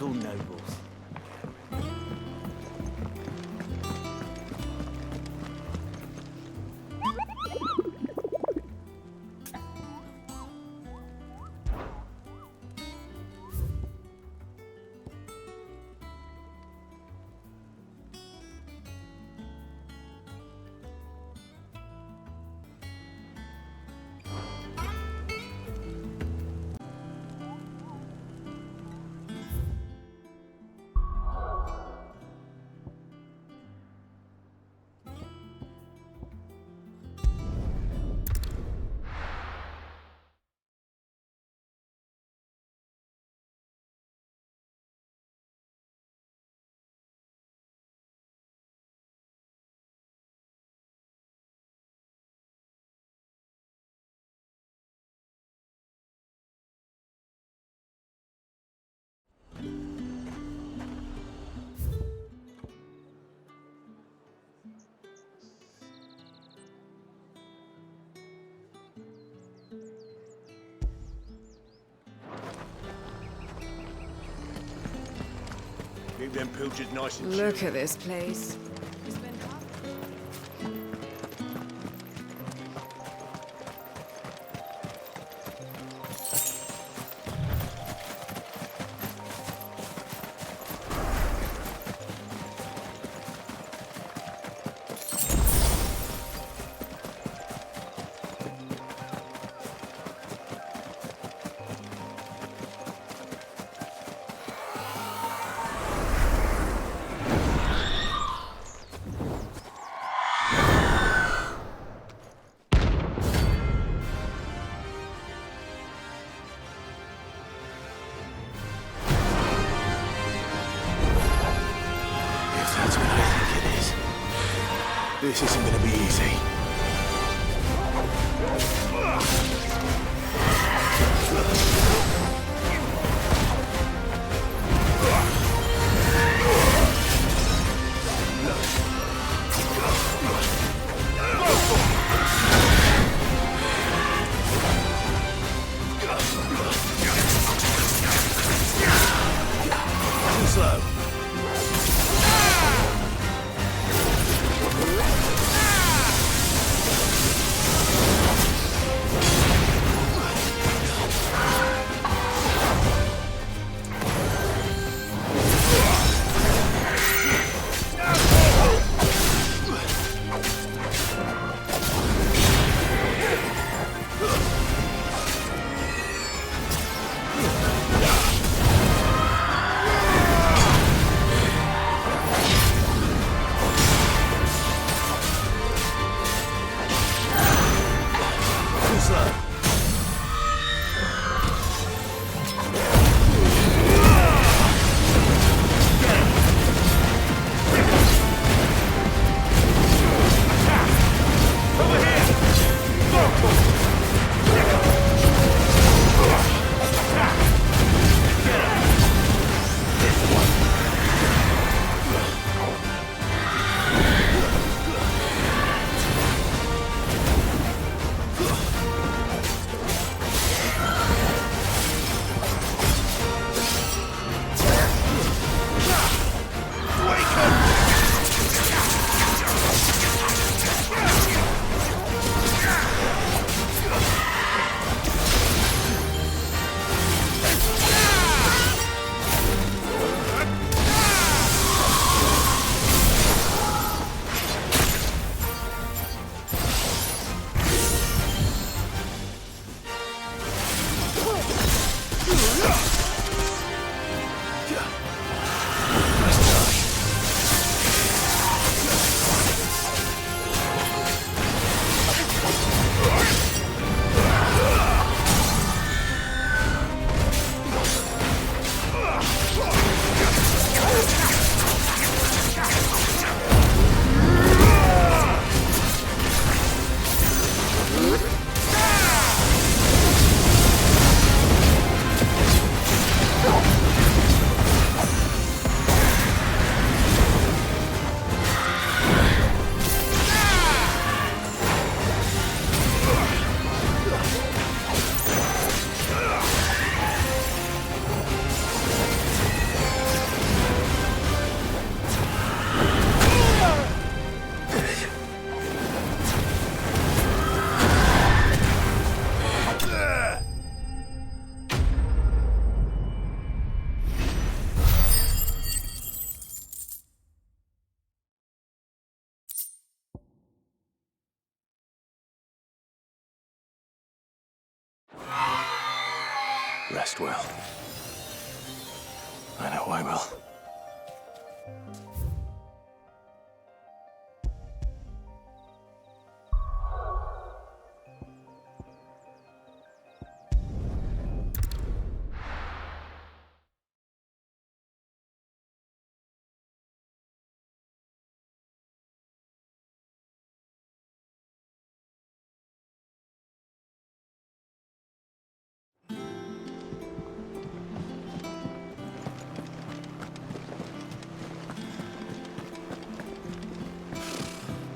typical nobles. Keep them pilchards nice and Look at this place. That's what I think it is. This isn't gonna be easy. Too slow. Rest well. I know I will.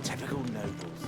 Typical nobles.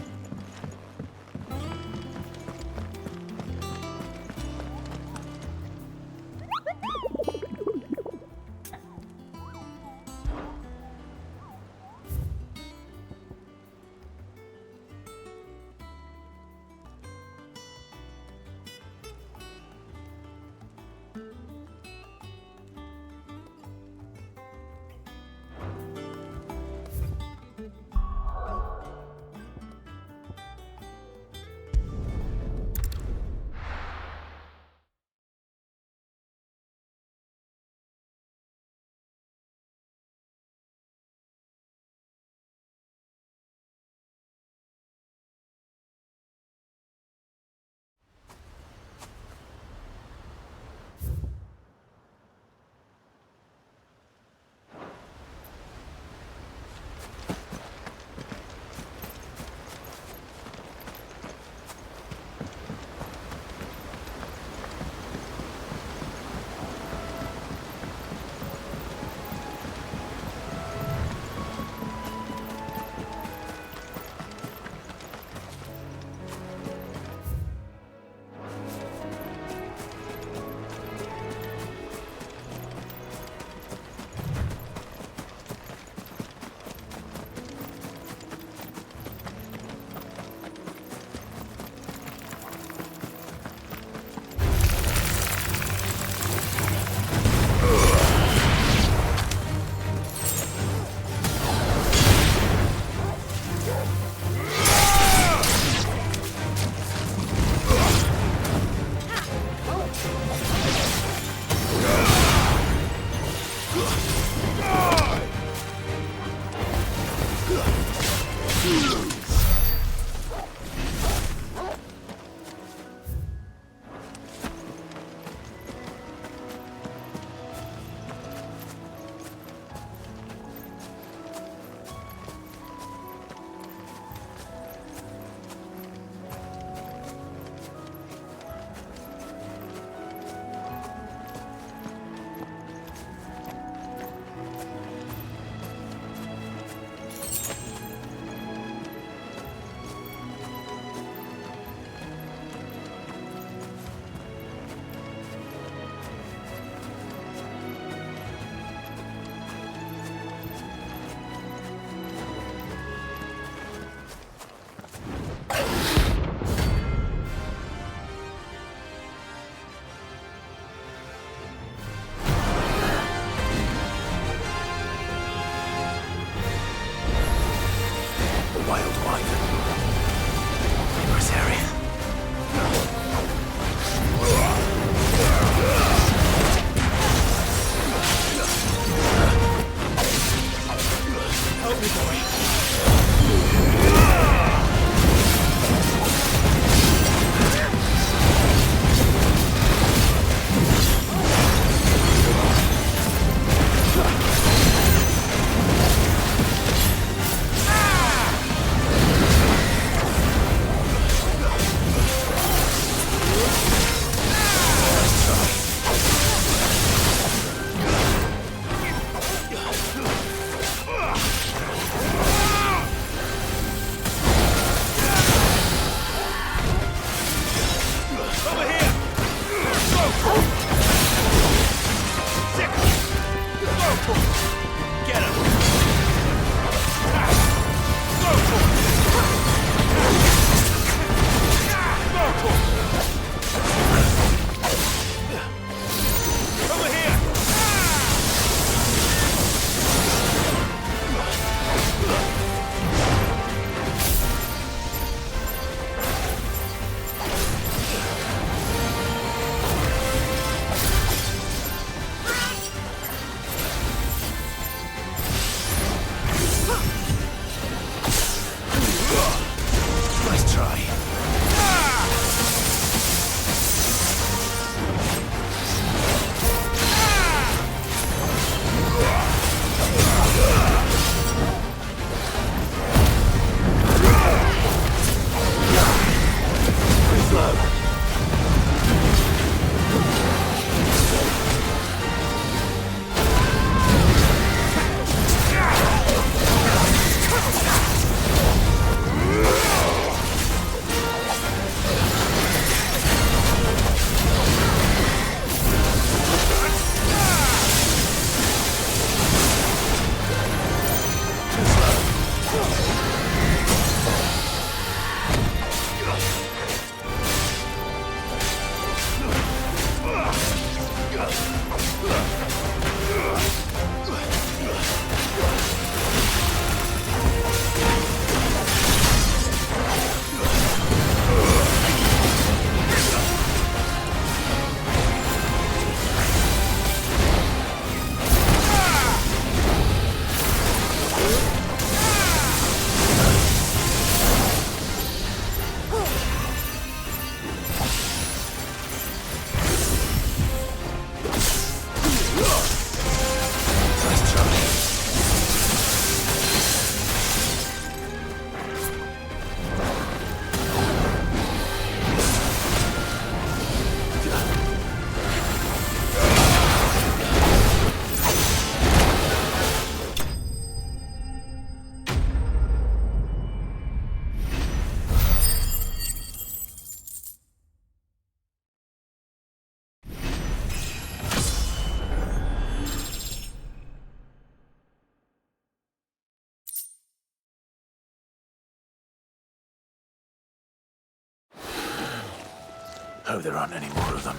Hope there aren't any more of them.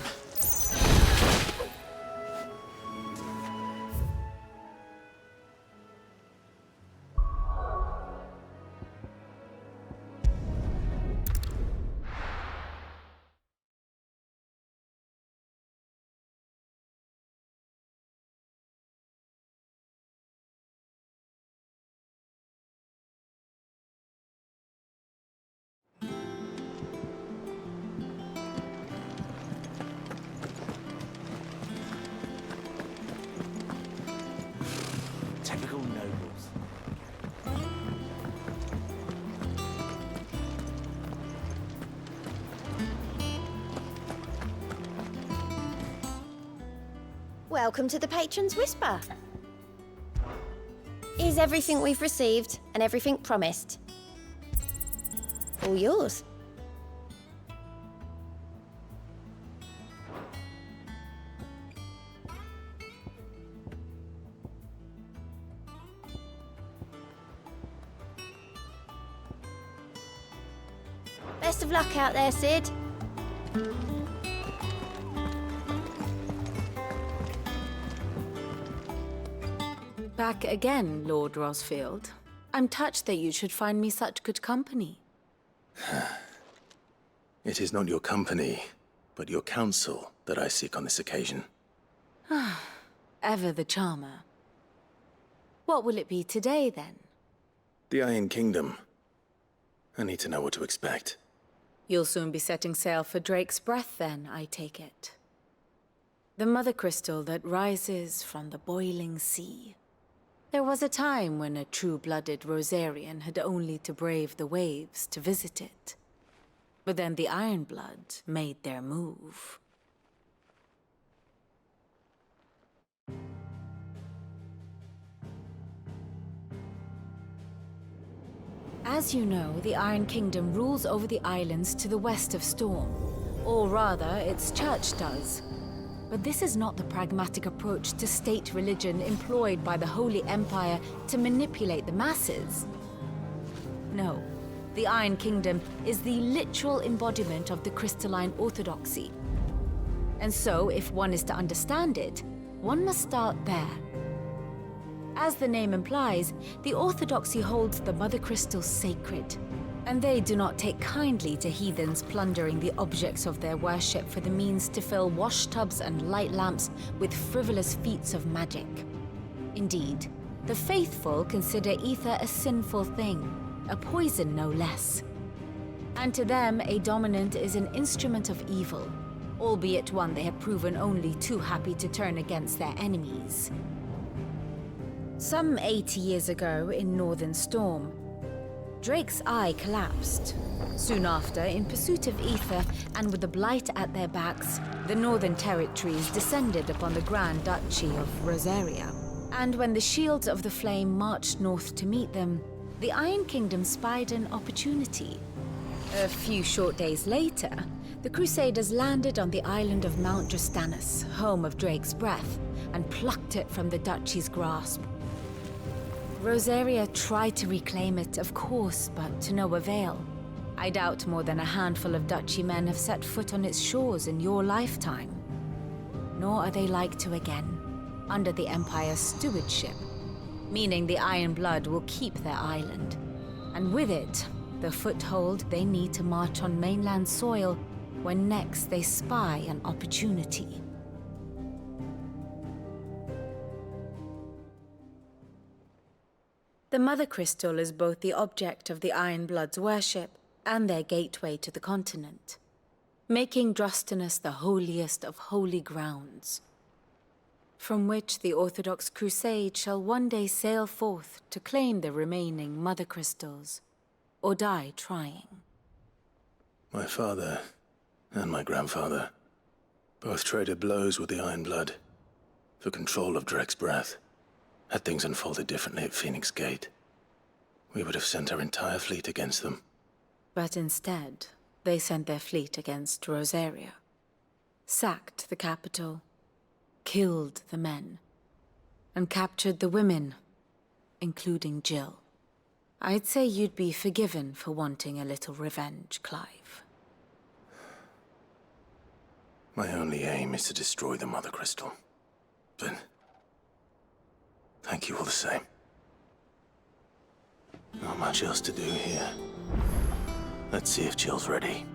Typical nobles. Welcome to the Patron's Whisper. Is everything we've received and everything promised? All yours. Best of luck out there, Sid. Back again, Lord Rosfield. I'm touched that you should find me such good company. It is not your company, but your counsel that I seek on this occasion. Ever the charmer. What will it be today, then? The Iron Kingdom. I need to know what to expect. You'll soon be setting sail for Drake's Breath, then, I take it. The mother crystal that rises from the boiling sea. There was a time when a true-blooded Rosarian had only to brave the waves to visit it. But then the Ironblood made their move. As you know, the Iron Kingdom rules over the islands to the west of Storm. Or rather, its church does. But this is not the pragmatic approach to state religion employed by the Holy Empire to manipulate the masses. No, the Iron Kingdom is the literal embodiment of the crystalline orthodoxy. And so, if one is to understand it, one must start there. As the name implies, the orthodoxy holds the Mother Crystal sacred, and they do not take kindly to heathens plundering the objects of their worship for the means to fill washtubs and light lamps with frivolous feats of magic. Indeed, the faithful consider ether a sinful thing, a poison no less. And to them, a dominant is an instrument of evil, albeit one they have proven only too happy to turn against their enemies. Some 80 years ago in Northern Storm, Drake's eye collapsed. Soon after, in pursuit of ether and with the blight at their backs, the Northern Territories descended upon the Grand Duchy of Rosaria. And when the Shields of the Flame marched north to meet them, the Iron Kingdom spied an opportunity. A few short days later, the Crusaders landed on the island of Mount Justanus, home of Drake's Breath, and plucked it from the Duchy's grasp. Rosaria tried to reclaim it, of course, but to no avail. I doubt more than a handful of Duchy men have set foot on its shores in your lifetime. Nor are they like to again, under the Empire's stewardship, meaning the Iron Blood will keep their island. And with it, the foothold they need to march on mainland soil when next they spy an opportunity. The Mother Crystal is both the object of the Iron Blood's worship and their gateway to the continent, making Drustinus the holiest of holy grounds, from which the Orthodox Crusade shall one day sail forth to claim the remaining Mother Crystals, or die trying. My father and my grandfather both traded blows with the Iron Blood for control of Drake's Breath. Had things unfolded differently at Phoenix Gate, we would have sent our entire fleet against them. But instead, they sent their fleet against Rosaria, sacked the capital, killed the men, and captured the women, including Jill. I'd say you'd be forgiven for wanting a little revenge, Clive. My only aim is to destroy the Mother Crystal. But thank you all the same. Not much else to do here. Let's see if Jill's ready.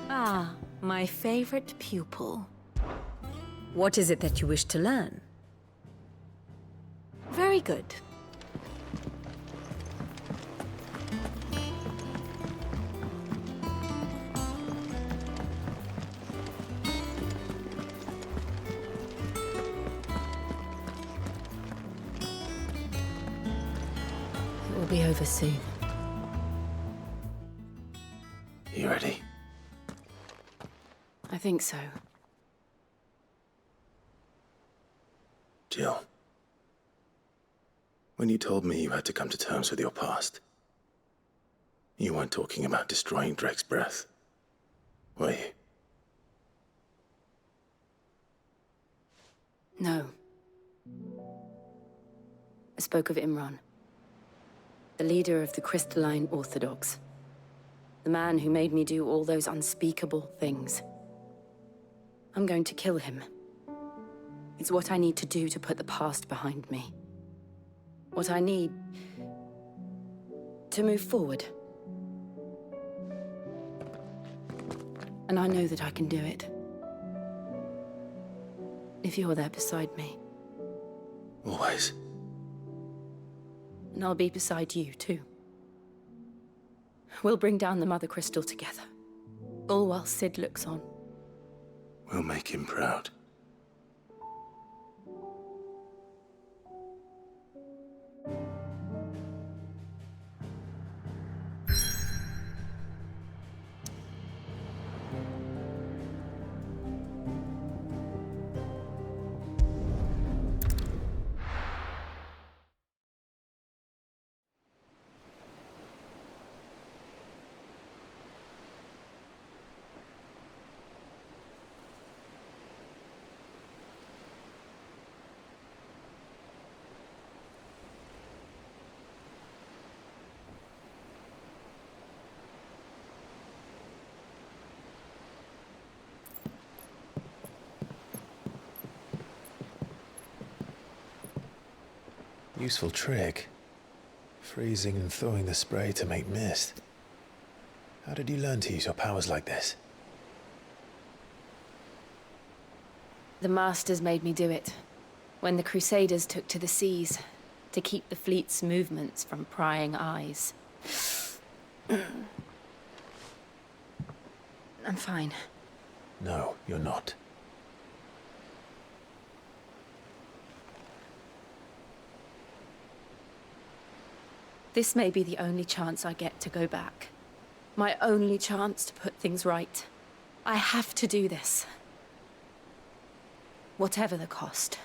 Ah, my favorite pupil. What is it that you wish to learn? Very good. It will be over soon. You ready? I think so. Jill. When you told me you had to come to terms with your past, you weren't talking about destroying Drake's breath, were you? No. I spoke of Imran, the leader of the Crystalline Orthodox. The man who made me do all those unspeakable things. I'm going to kill him. It's what I need to do to put the past behind me. What I need to move forward. And I know that I can do it. If you're there beside me. Always. And I'll be beside you, too. We'll bring down the Mother Crystal together. All while Sid looks on. We'll make him proud. Useful trick. Freezing and thawing the spray to make mist. How did you learn to use your powers like this? The Masters made me do it. When the Crusaders took to the seas, to keep the fleet's movements from prying eyes. I'm fine. No, you're not. This may be the only chance I get to go back. My only chance to put things right. I have to do this. Whatever the cost.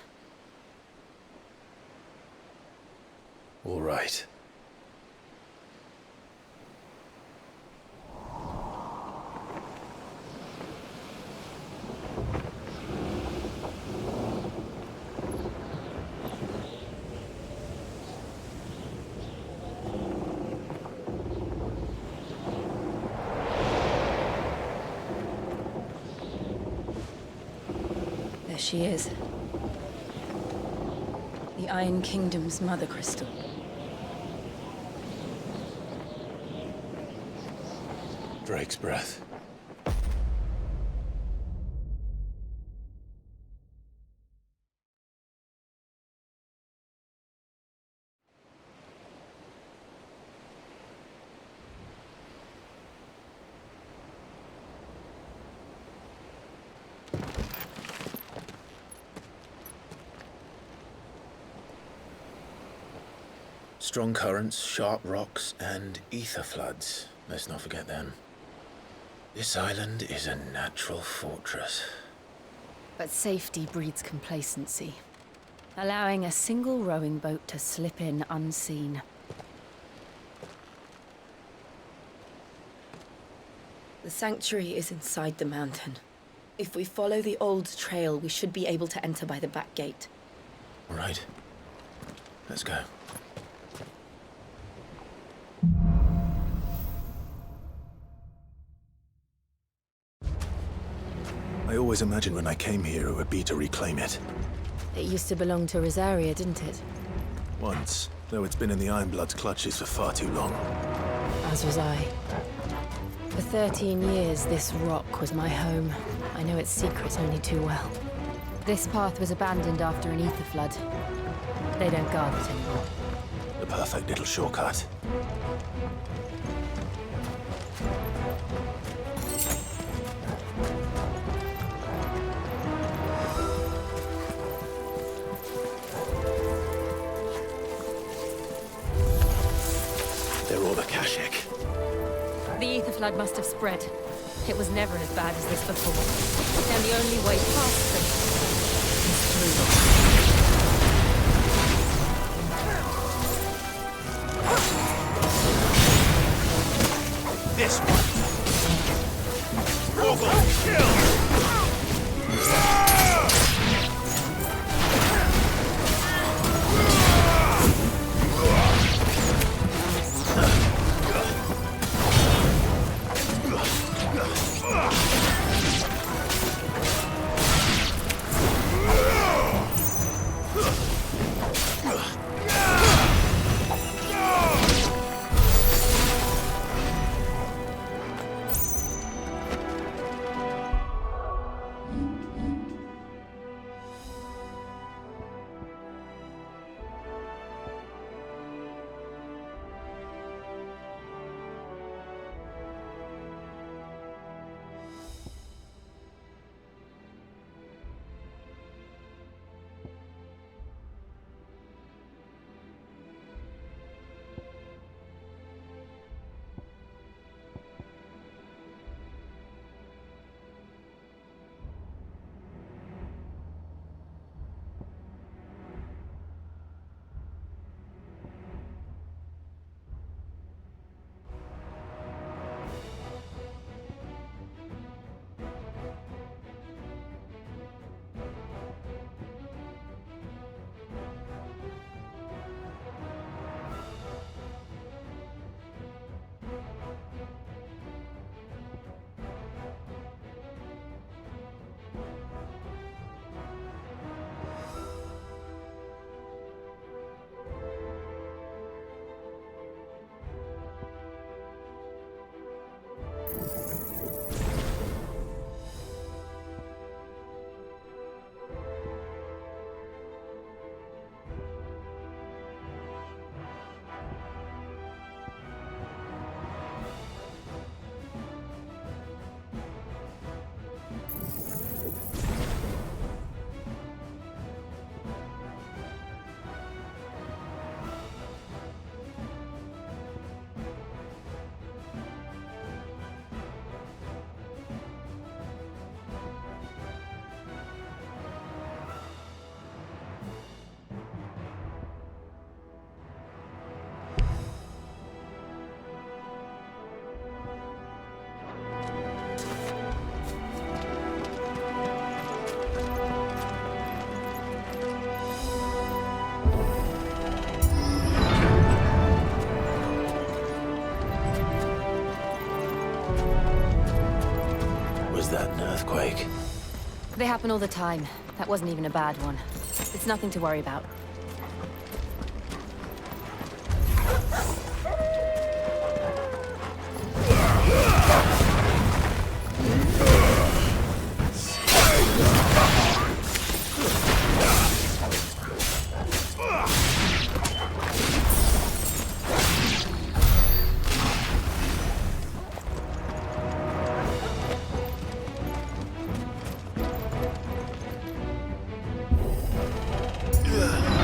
All right. There she is. The Iron Kingdom's Mother Crystal. Drake's breath. Strong currents, sharp rocks, and ether floods. Let's not forget them. This island is a natural fortress. But safety breeds complacency, allowing a single rowing boat to slip in unseen. The sanctuary is inside the mountain. If we follow the old trail, we should be able to enter by the back gate. All right. Let's go. always imagined when I came here it would be to reclaim it. It used to belong to Rosaria, didn't it? Once, though it's been in the Ironblood's clutches for far too long. As was I. For 13 years, this rock was my home. I know its secrets only too well. This path was abandoned after an ether flood. They don't guard it anymore. The perfect little shortcut. They're all the Kashik. The ether flood must have spread. It was never as bad as this before. And the only way past them is through. This one. Over. Kill. That an earthquake? They happen all the time. That wasn't even a bad one. It's nothing to worry about. Ugh.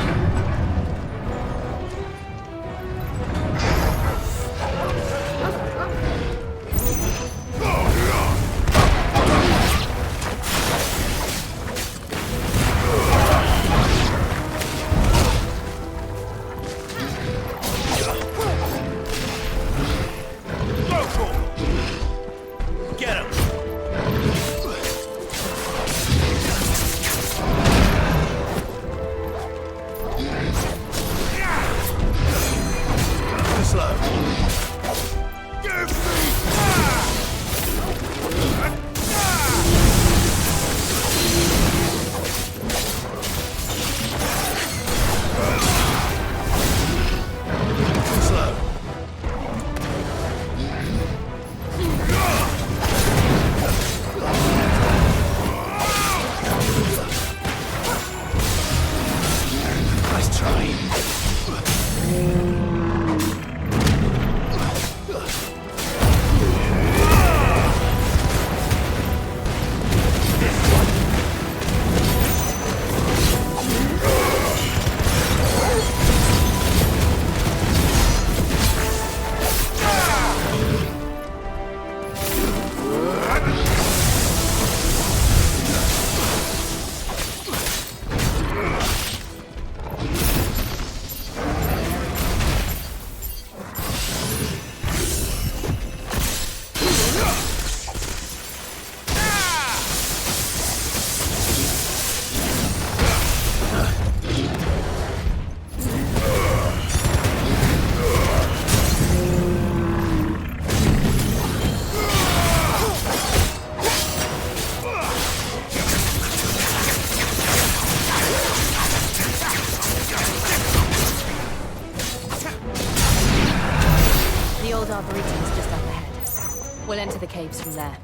Arboretum is just up ahead. We'll enter the caves from there.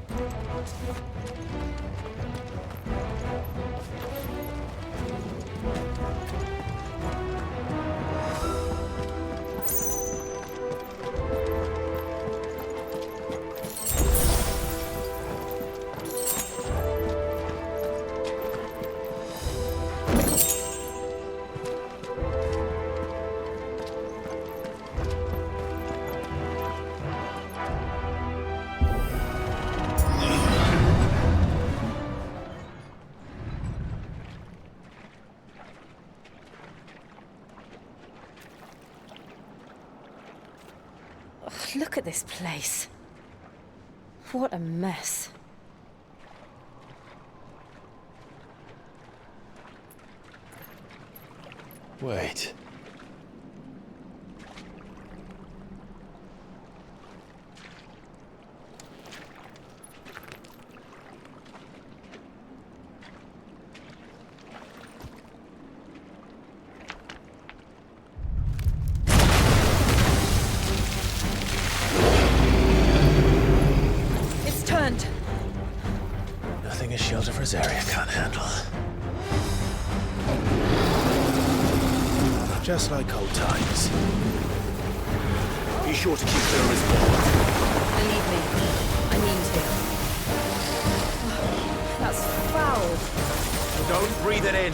Look at this place. What a mess. Wait. Nothing a shelter for Zarya can't handle. Just like old times. Be sure to keep clear of his ball. Believe me, I mean to. That's foul. Don't breathe it in.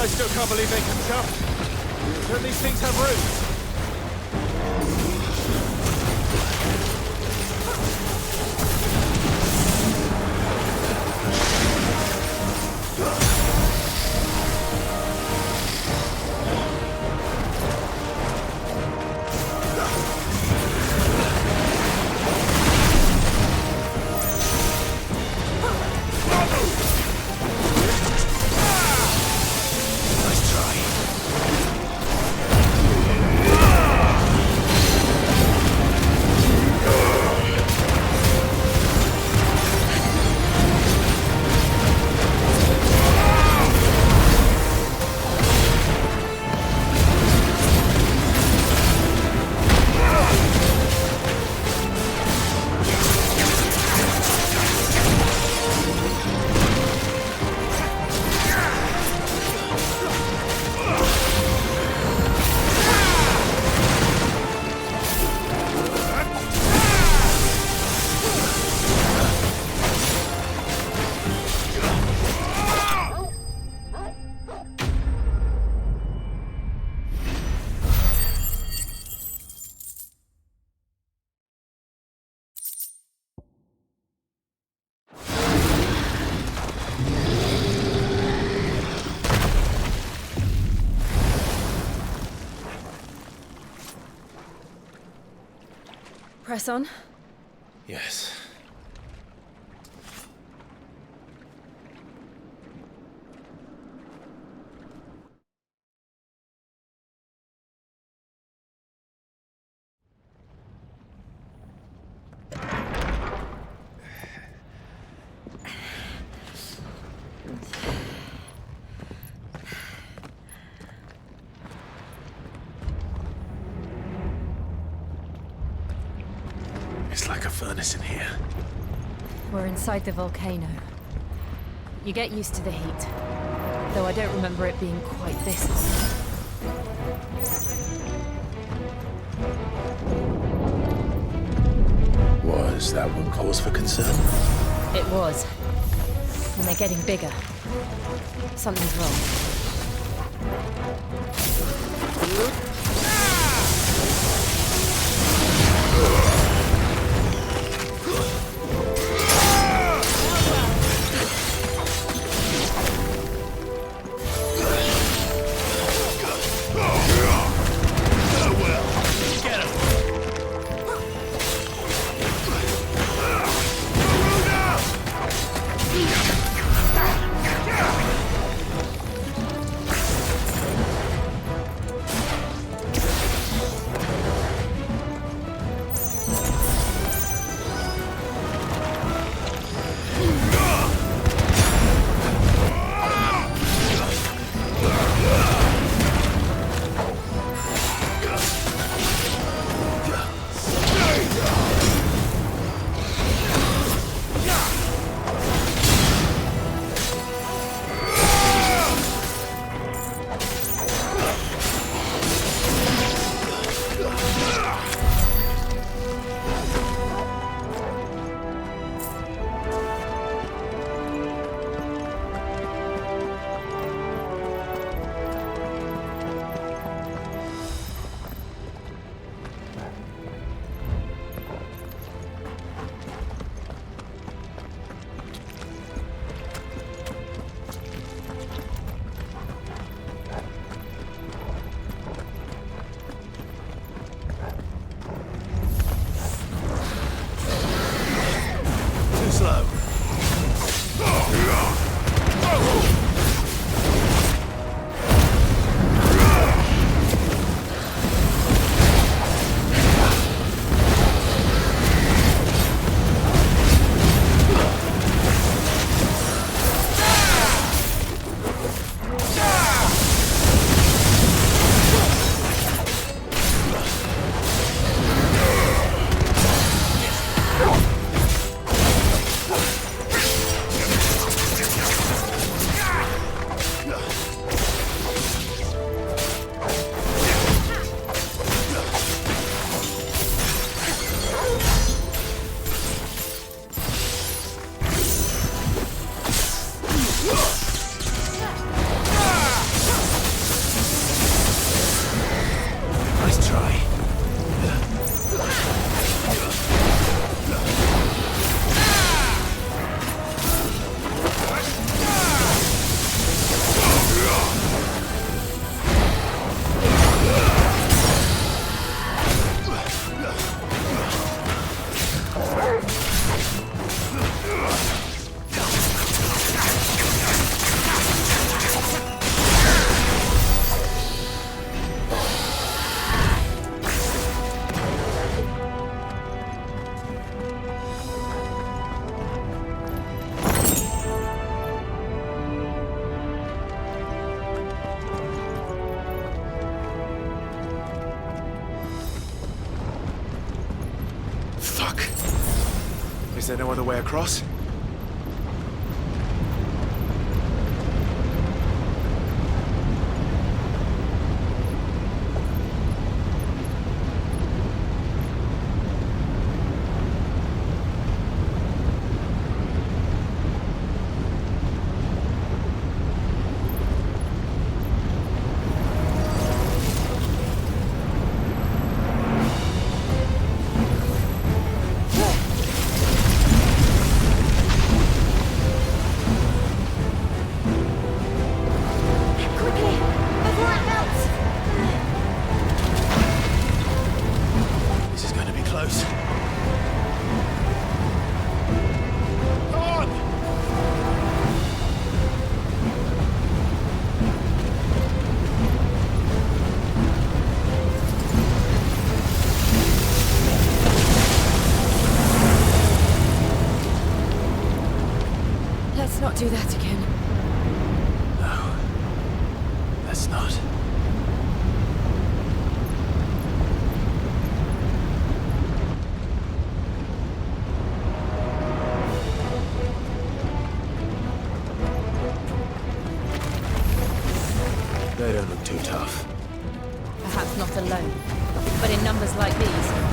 I still can't believe they can jump. Don't these things have roots? Nice try. Press on? Yes. It's like a furnace in here. We're inside the volcano. You get used to the heat, though I don't remember it being quite this hot. Was that one cause for concern? It was. And they're getting bigger. Something's wrong. Is there no other way across? They don't look too tough. Perhaps not alone, but in numbers like these.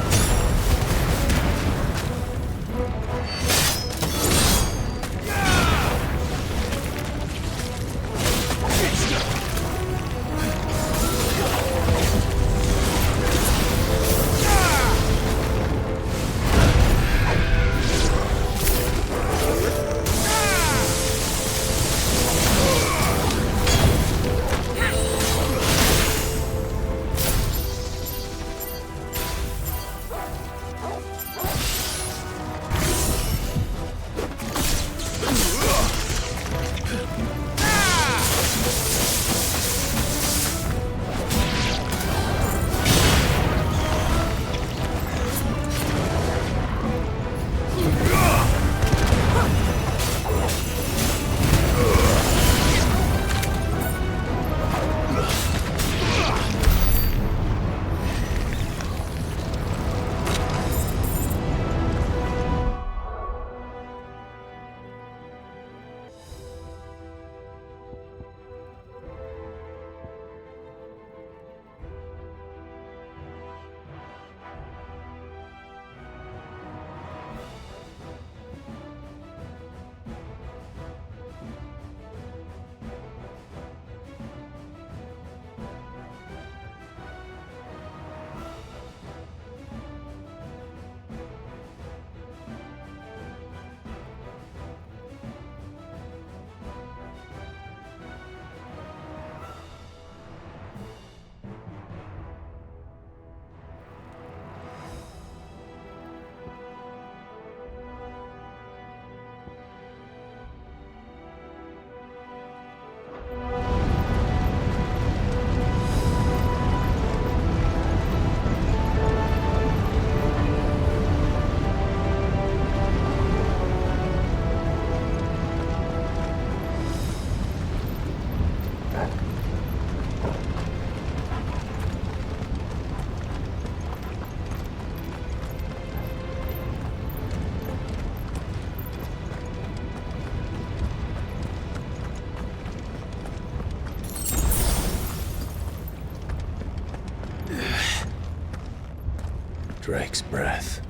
Drake's breath.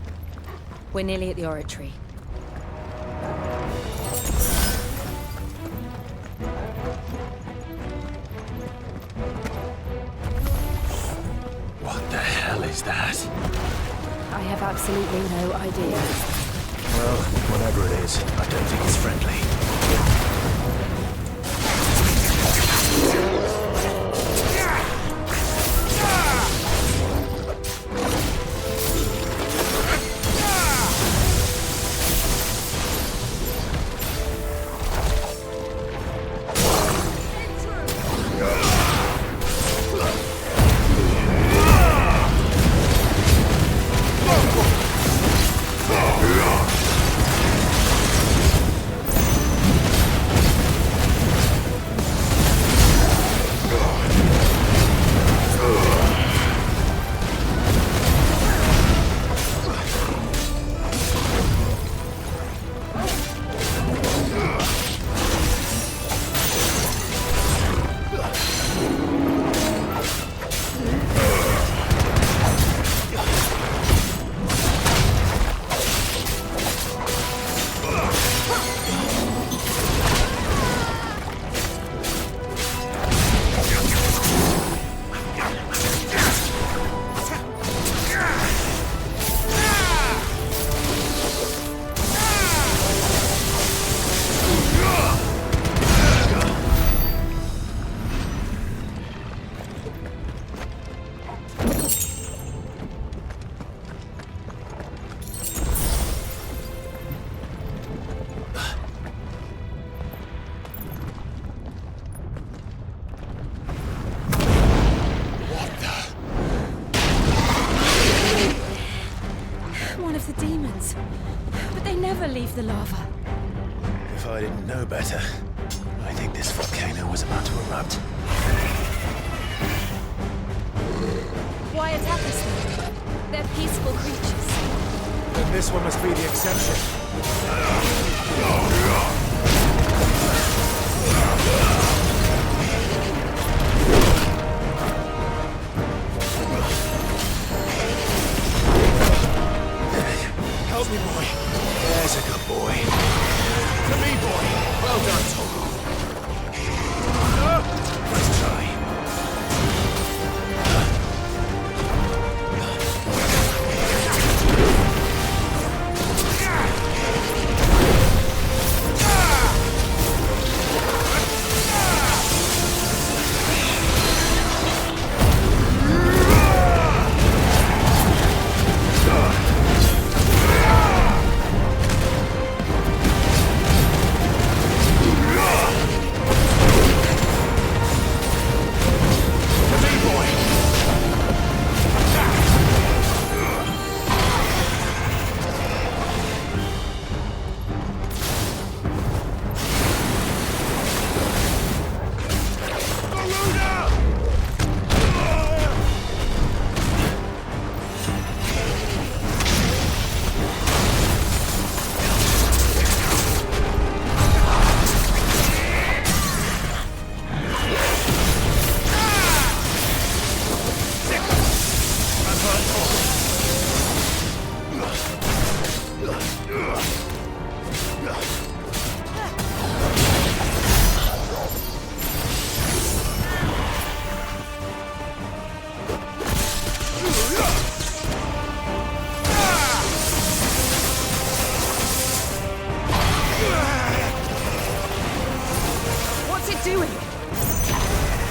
We're nearly at the oratory. What the hell is that? I have absolutely no idea. Well, whatever it is, I don't think it's friendly. Leave the lava. If I didn't know better, I think this volcano was about to erupt. Why attack us then? They're peaceful creatures. Then this one must be the exception.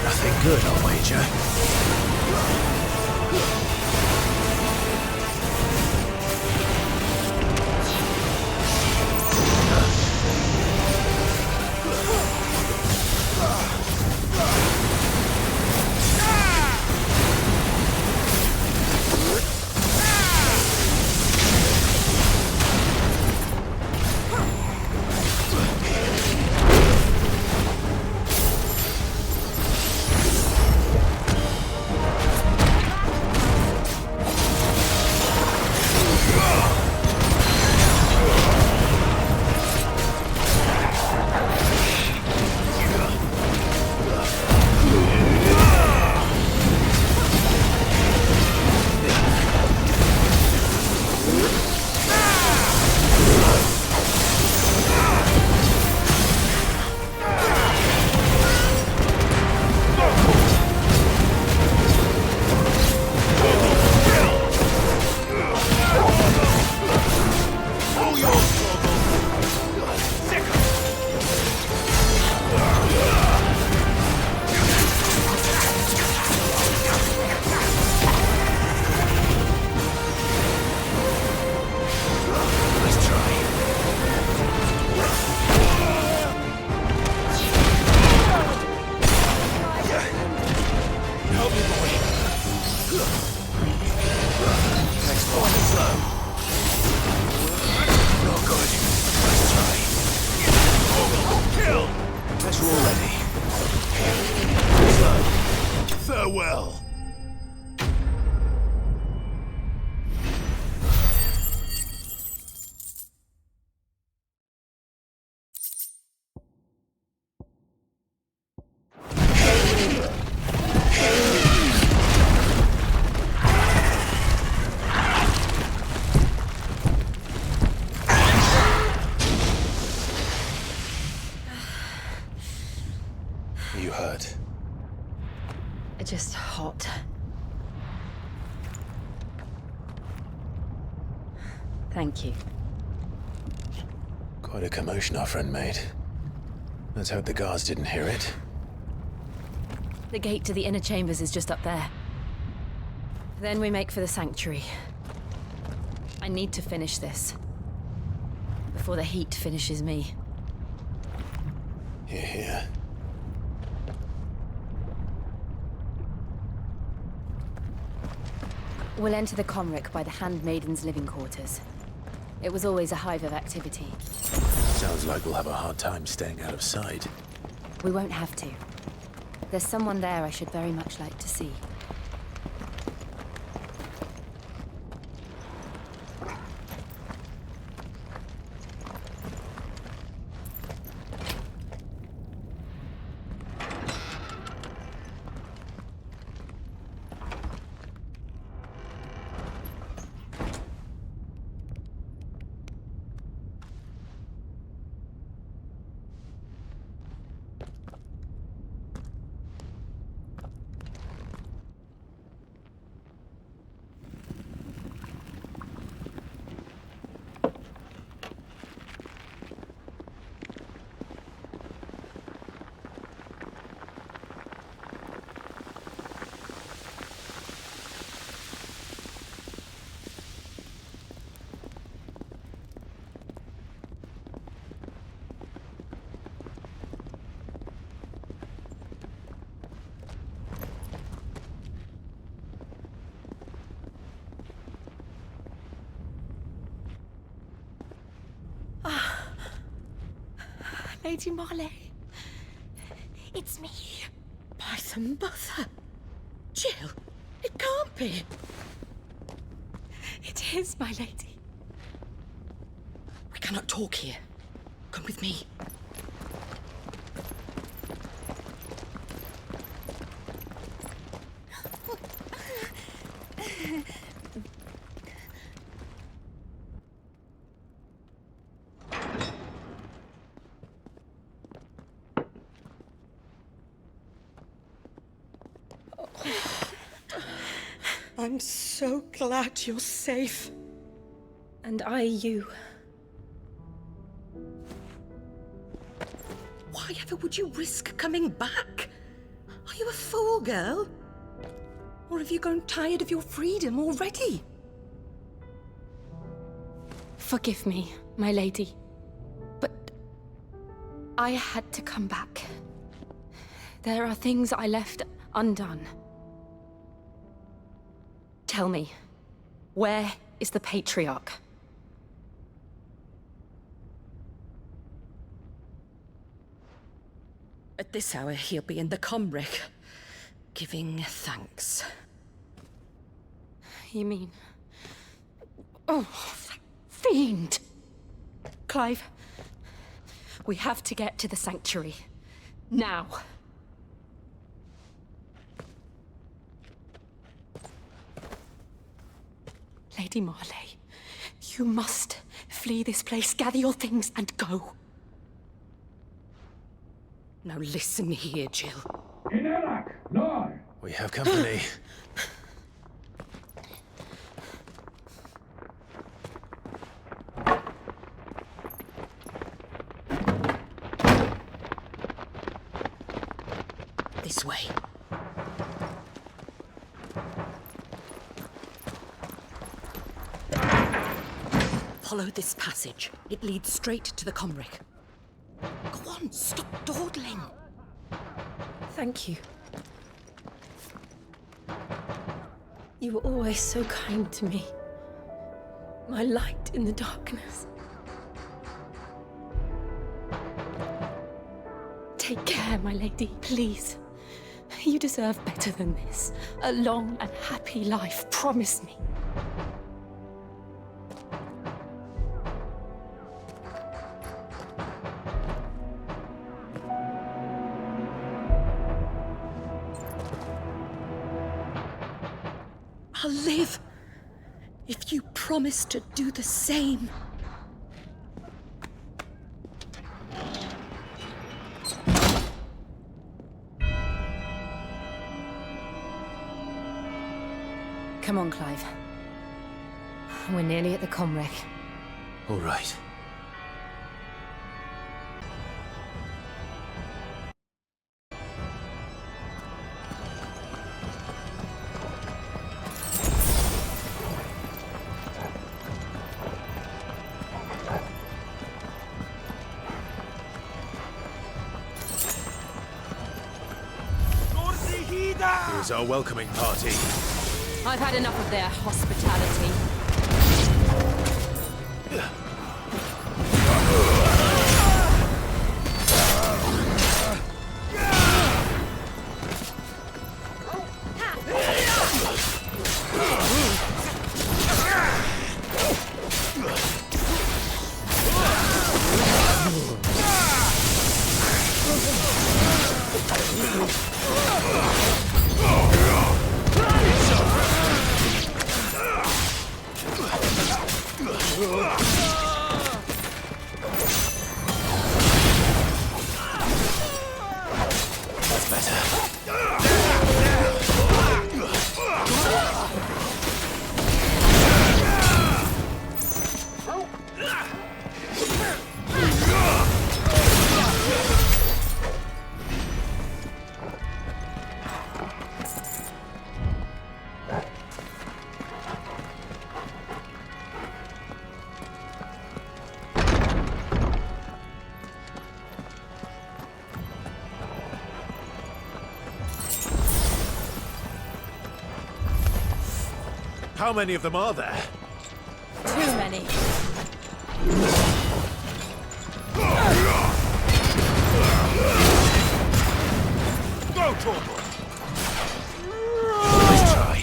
Nothing good, I'll wager. Farewell. You hurt? Just hot. Thank you. Quite a commotion our friend made. Let's hope the guards didn't hear it. The gate to the inner chambers is just up there. Then we make for the sanctuary. I need to finish this. Before the heat finishes me. Hear, hear. We'll enter the Comric by the Handmaiden's living quarters. It was always a hive of activity. Sounds like we'll have a hard time staying out of sight. We won't have to. There's someone there I should very much like to see. Lady Marley, it's me. By the mother. Jill, it can't be. It is, my lady. We cannot talk here. Come with me. I'm so glad you're safe. And I you. Why Why ever would you risk coming back? Are you a fool, girl? Or have you grown tired of your freedom already? Forgive me, my lady, but I had to come back. There are things I left undone. Tell me, where is the Patriarch? At this hour, he'll be in the Comric, giving thanks. You mean... Oh, that fiend! Clive, we have to get to the sanctuary. Now. Lady Marley, you must flee this place, gather your things, and go. Now listen here, Jill. We have company. This way. Follow this passage. It leads straight to the Comric. Go on, stop dawdling. Thank you. You were always so kind to me. My light in the darkness. Take care, my lady, please. You deserve better than this. A long and happy life, promise me. I'll live if you promise to do the same. Come on, Clive. We're nearly at the Comric. All right. Here's our welcoming party. I've had enough of their hospitality. That's better. How many of them are there? Too many. Go, Torgal! Nice try.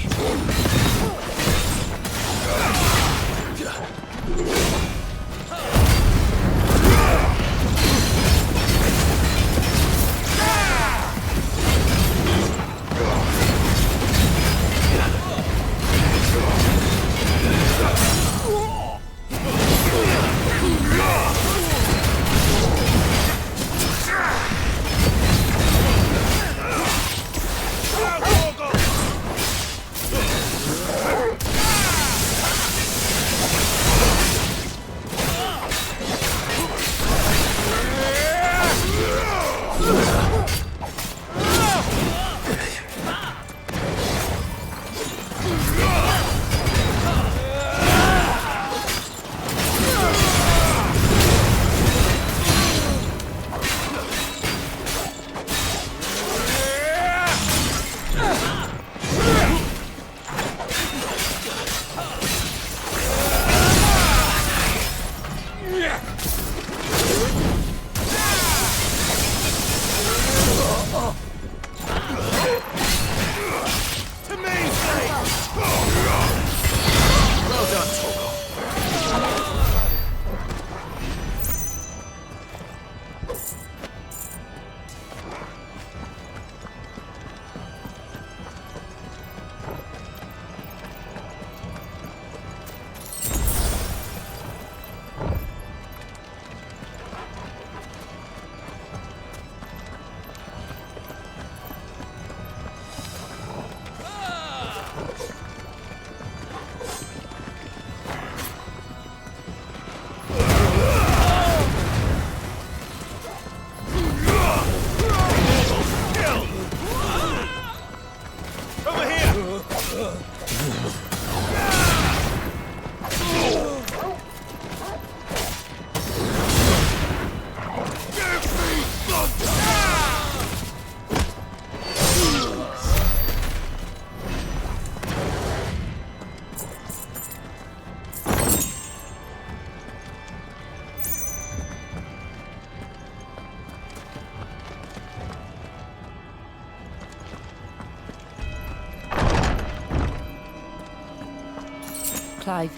Clive,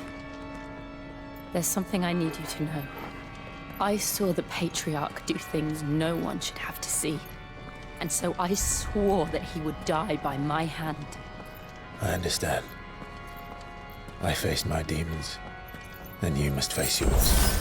there's something I need you to know. I saw the Patriarch do things no one should have to see. And so I swore that he would die by my hand. I understand. I faced my demons, then you must face yours.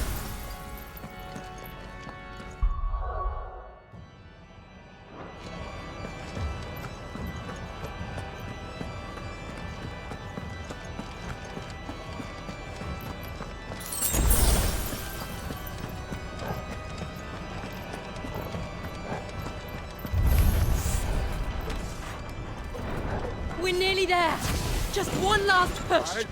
We're nearly there. Just one last push.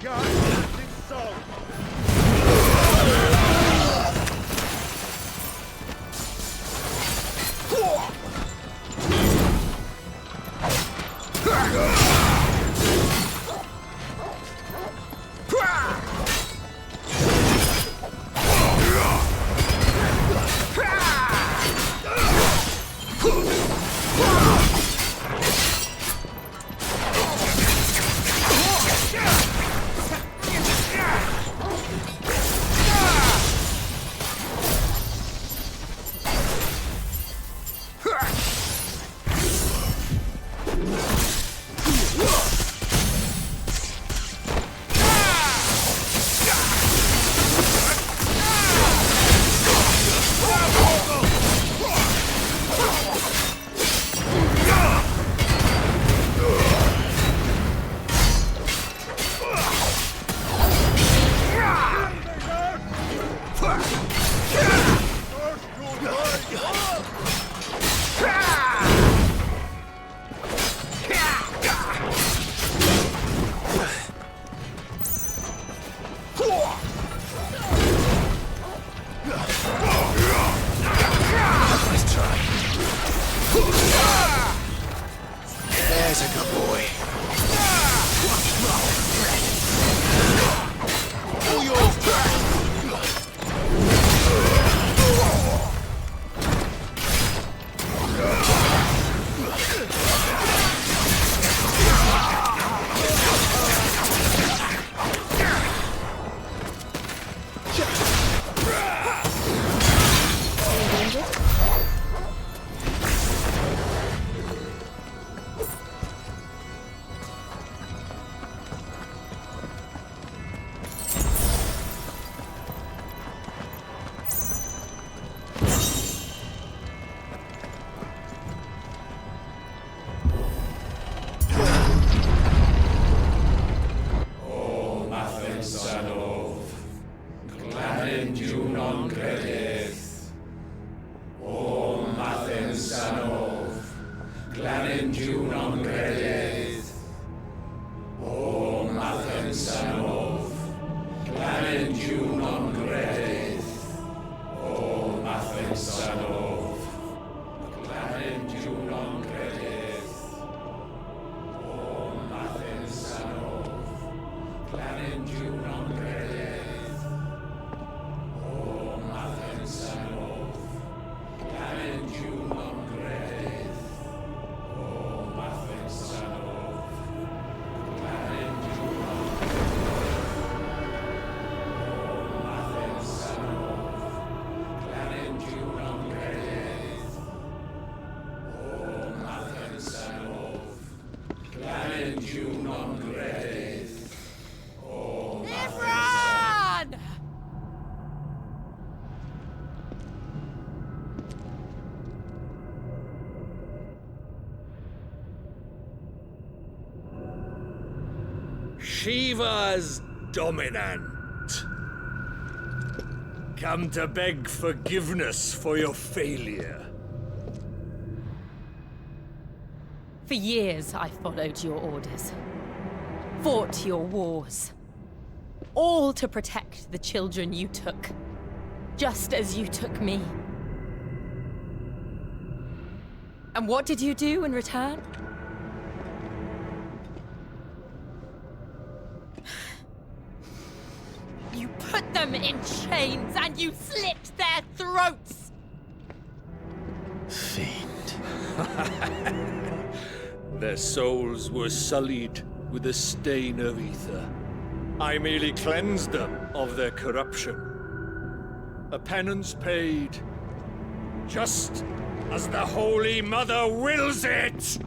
There's a good boy. Pull yours back. Shiva's dominant. Come to beg forgiveness for your failure. For years, I followed your orders. Fought your wars. All to protect the children you took. Just as you took me. And what did you do in return? You put them in chains and you slit their throats! Fiend. Their souls were sullied with a stain of ether. I merely cleansed them of their corruption. A penance paid, just as the Holy Mother wills it!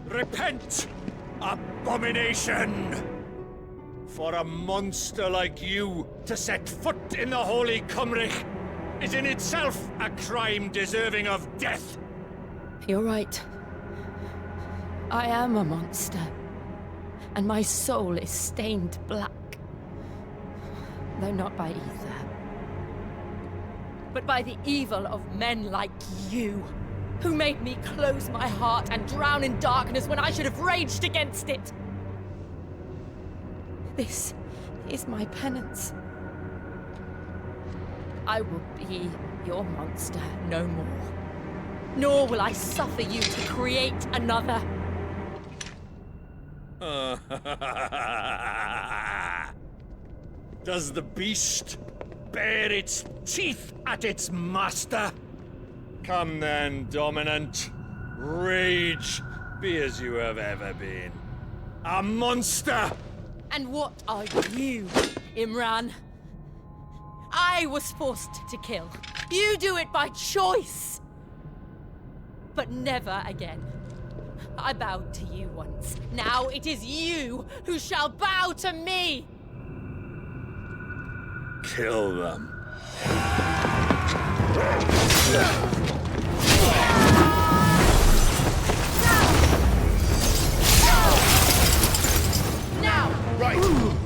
Repent, abomination! For a monster like you to set foot in the Holy Cymric is in itself a crime deserving of death. You're right. I am a monster. And my soul is stained black. Though not by ether. But by the evil of men like you, who made me close my heart and drown in darkness when I should have raged against it. This is my penance. I will be your monster no more. Nor will I suffer you to create another. Does the beast bare its teeth at its master? Come then, dominant. Rage, be as you have ever been. A monster! And what are you, Imran? I was forced to kill. You do it by choice. But never again. I bowed to you once. Now it is you who shall bow to me! Kill them. Now! Right!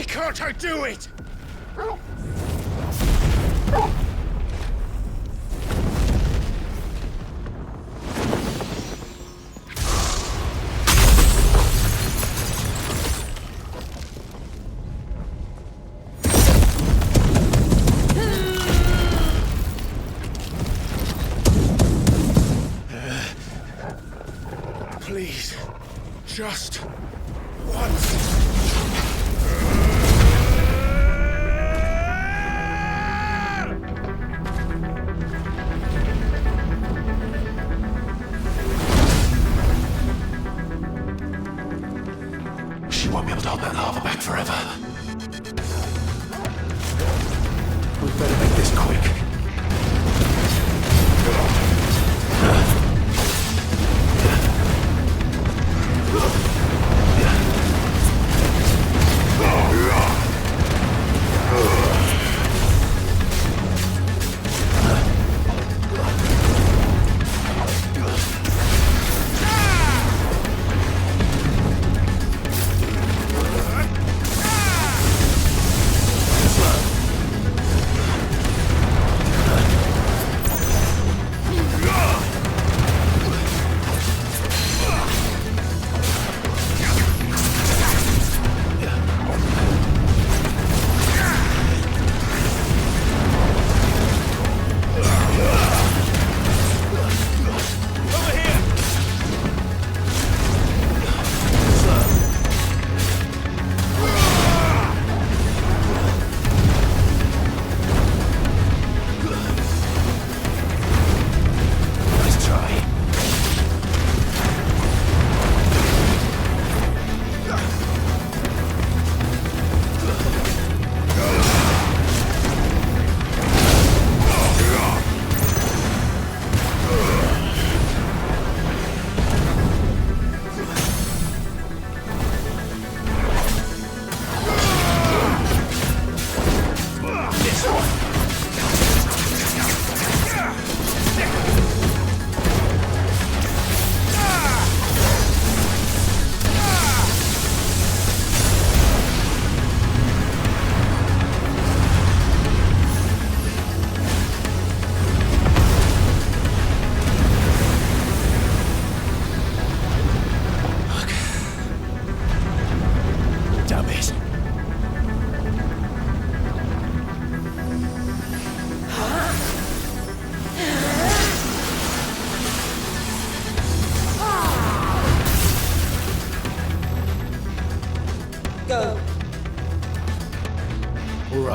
Can't I do it? Please, just once. She won't be able to hold that lava back forever. We better make this quick.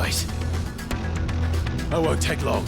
right. I won't take long.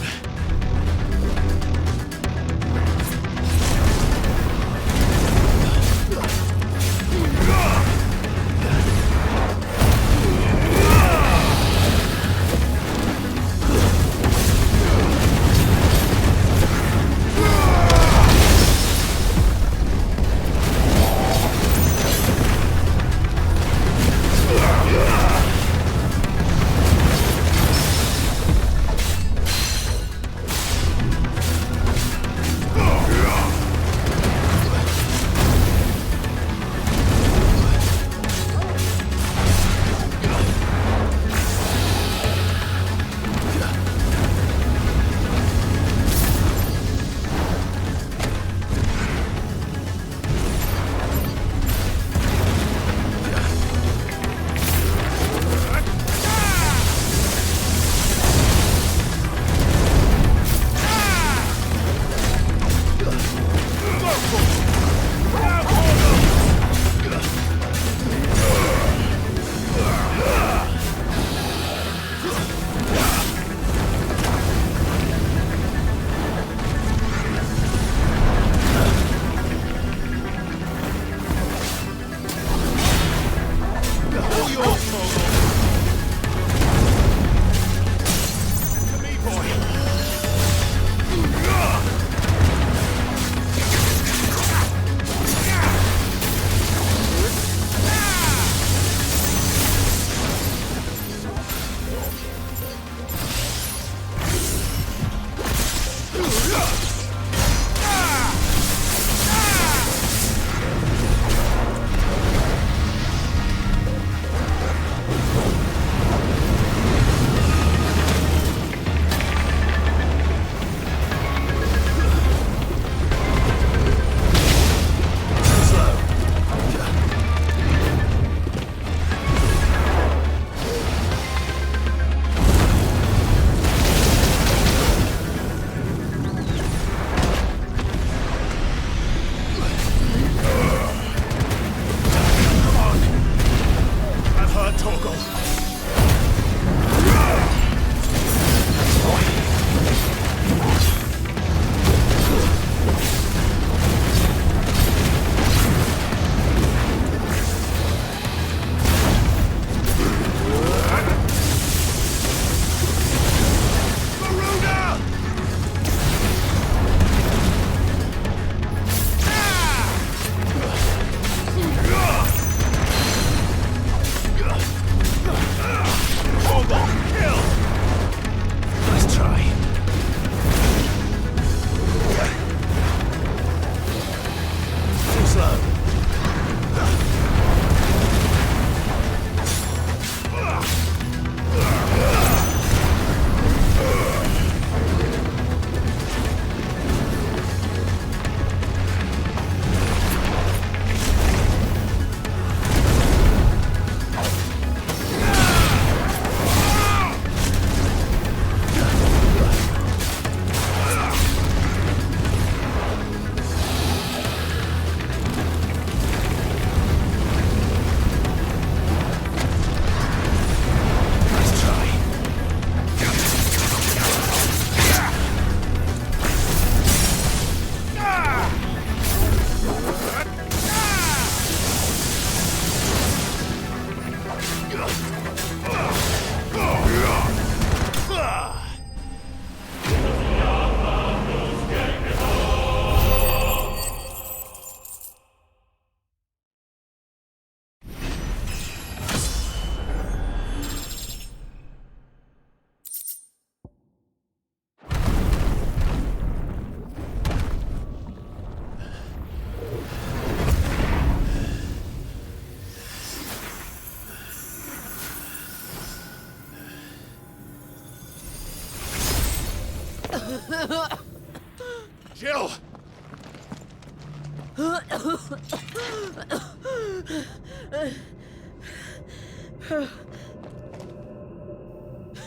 Jill!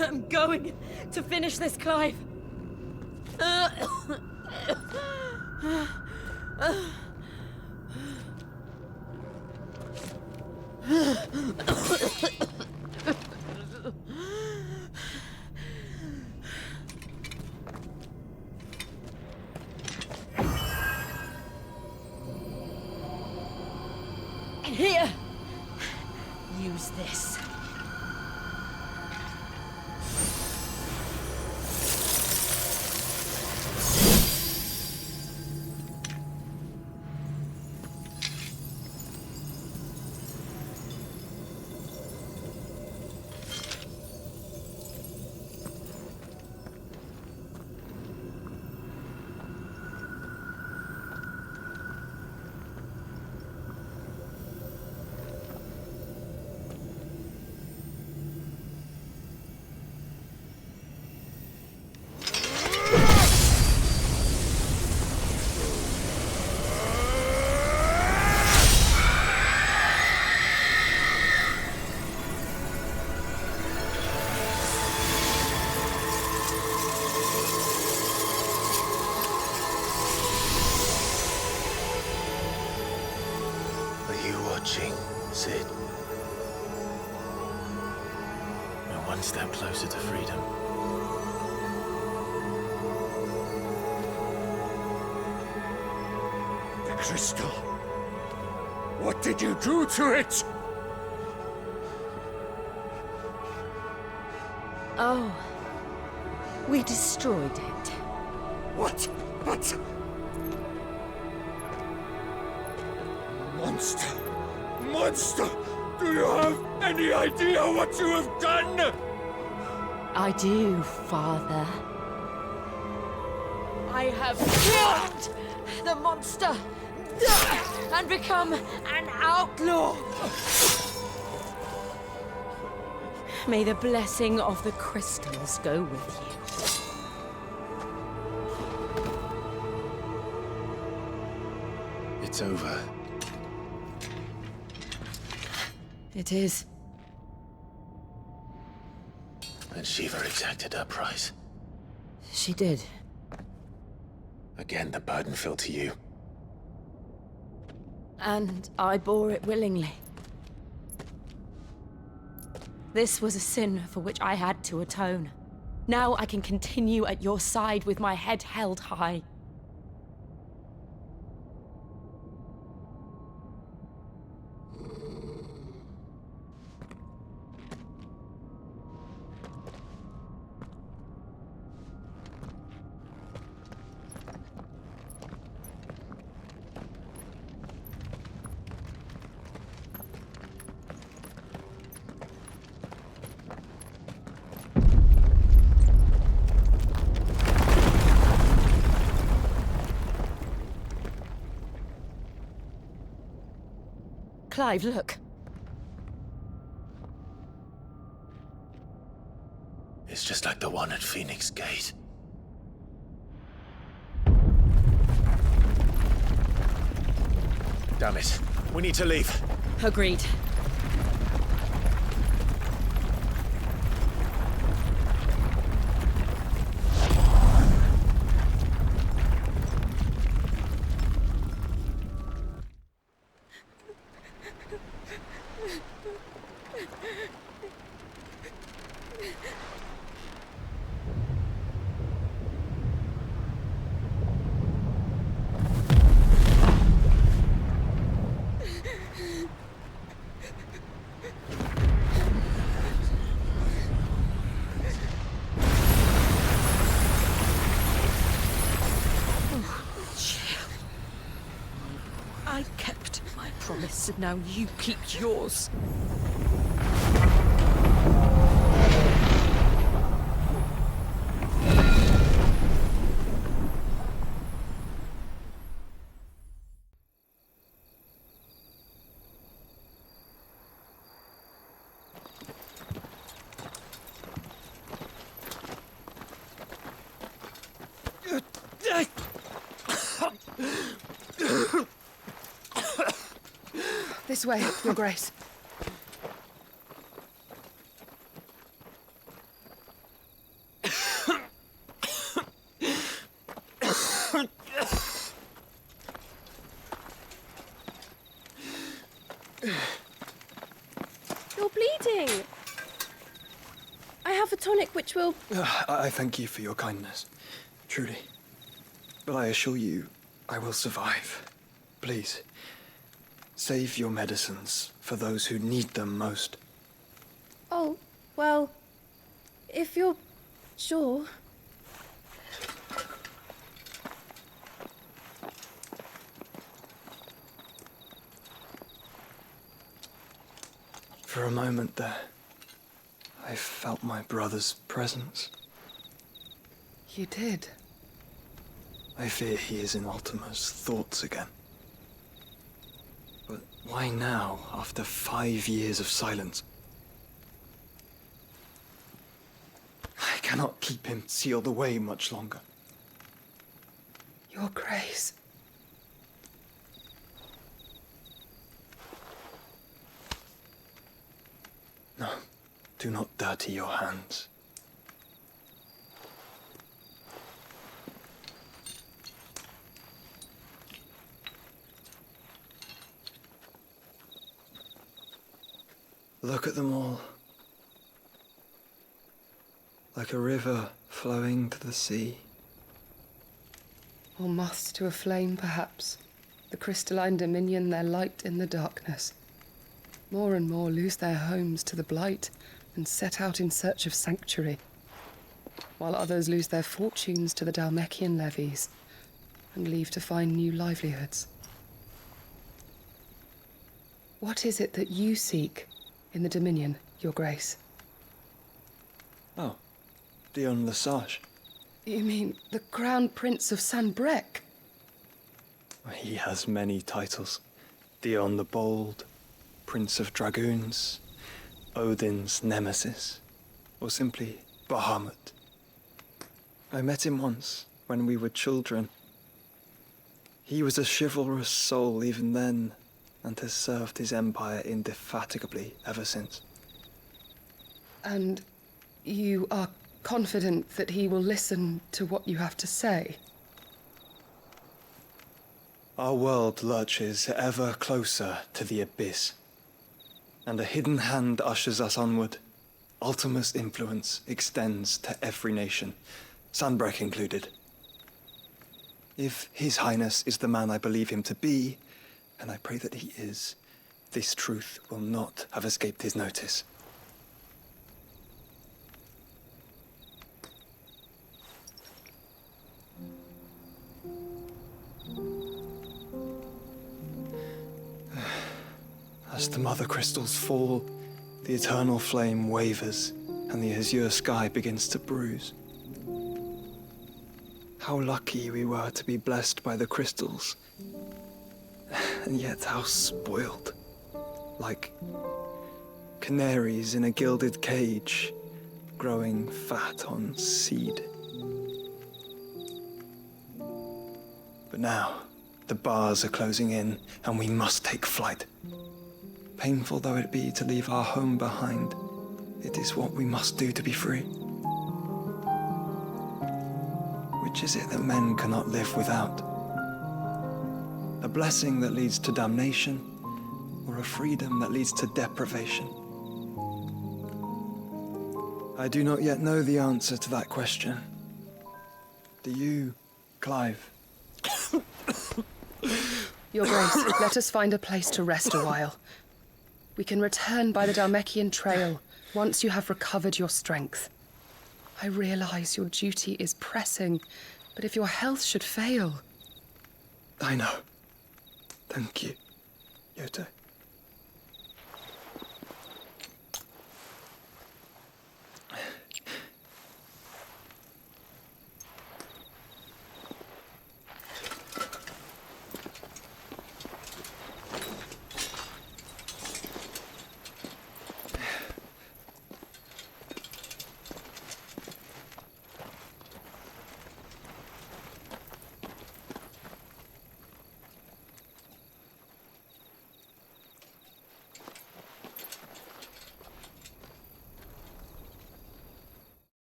I'm going to finish this, Clive. Here! Use this. Sid. We're one step closer to freedom. The crystal. What did you do to it? Oh, we destroyed it. What? Monster! Monster! Do you have any idea what you have done? I do, Father. I have killed the monster and become an outlaw. May the blessing of the crystals go with you. It's over. It is. And Shiva exacted her price. She did. Again, the burden fell to you. And I bore it willingly. This was a sin for which I had to atone. Now I can continue at your side with my head held high. Clive, look. It's just like the one at Phoenix Gate. Damn it. We need to leave. Agreed. I kept my promise, and now you keep yours. This way, Your Grace. You're bleeding. I have a tonic which will... I thank you for your kindness, truly. But I assure you, I will survive. Please, Save your medicines for those who need them most. Oh, well, if you're sure. For a moment there, I felt my brother's presence. You did? I fear he is in Ultima's thoughts again. But why now, after 5 years of silence? I cannot keep him sealed away much longer. Your Grace. No, do not dirty your hands. Look at them all. Like a river flowing to the sea. Or moths to a flame, perhaps. The crystalline dominion their light in the darkness. More and more lose their homes to the blight and set out in search of sanctuary, while others lose their fortunes to the Dhalmekian levies and leave to find new livelihoods. What is it that you seek in the Dominion, Your Grace? Oh, Dion Lesage. You mean the Crown Prince of Sanbreque? He has many titles. Dion the Bold, Prince of Dragoons, Odin's Nemesis, or simply Bahamut. I met him once, when we were children. He was a chivalrous soul even then, and has served his empire indefatigably ever since. And you are confident that he will listen to what you have to say? Our world lurches ever closer to the abyss, and a hidden hand ushers us onward. Ultima's influence extends to every nation, Sanbreque included. If His Highness is the man I believe him to be, and I pray that he is, this truth will not have escaped his notice. As the mother crystals fall, the eternal flame wavers, and the azure sky begins to bruise. How lucky we were to be blessed by the crystals, and yet how spoiled. Like canaries in a gilded cage, growing fat on seed. But now, the bars are closing in, and we must take flight. Painful though it be to leave our home behind, it is what we must do to be free. Which is it that men cannot live without? A blessing that leads to damnation, or a freedom that leads to deprivation? I do not yet know the answer to that question. Do you, Clive? Your Grace, let us find a place to rest a while. We can return by the Dhalmekian trail once you have recovered your strength. I realize your duty is pressing, but if your health should fail... I know. Thank you, Yote.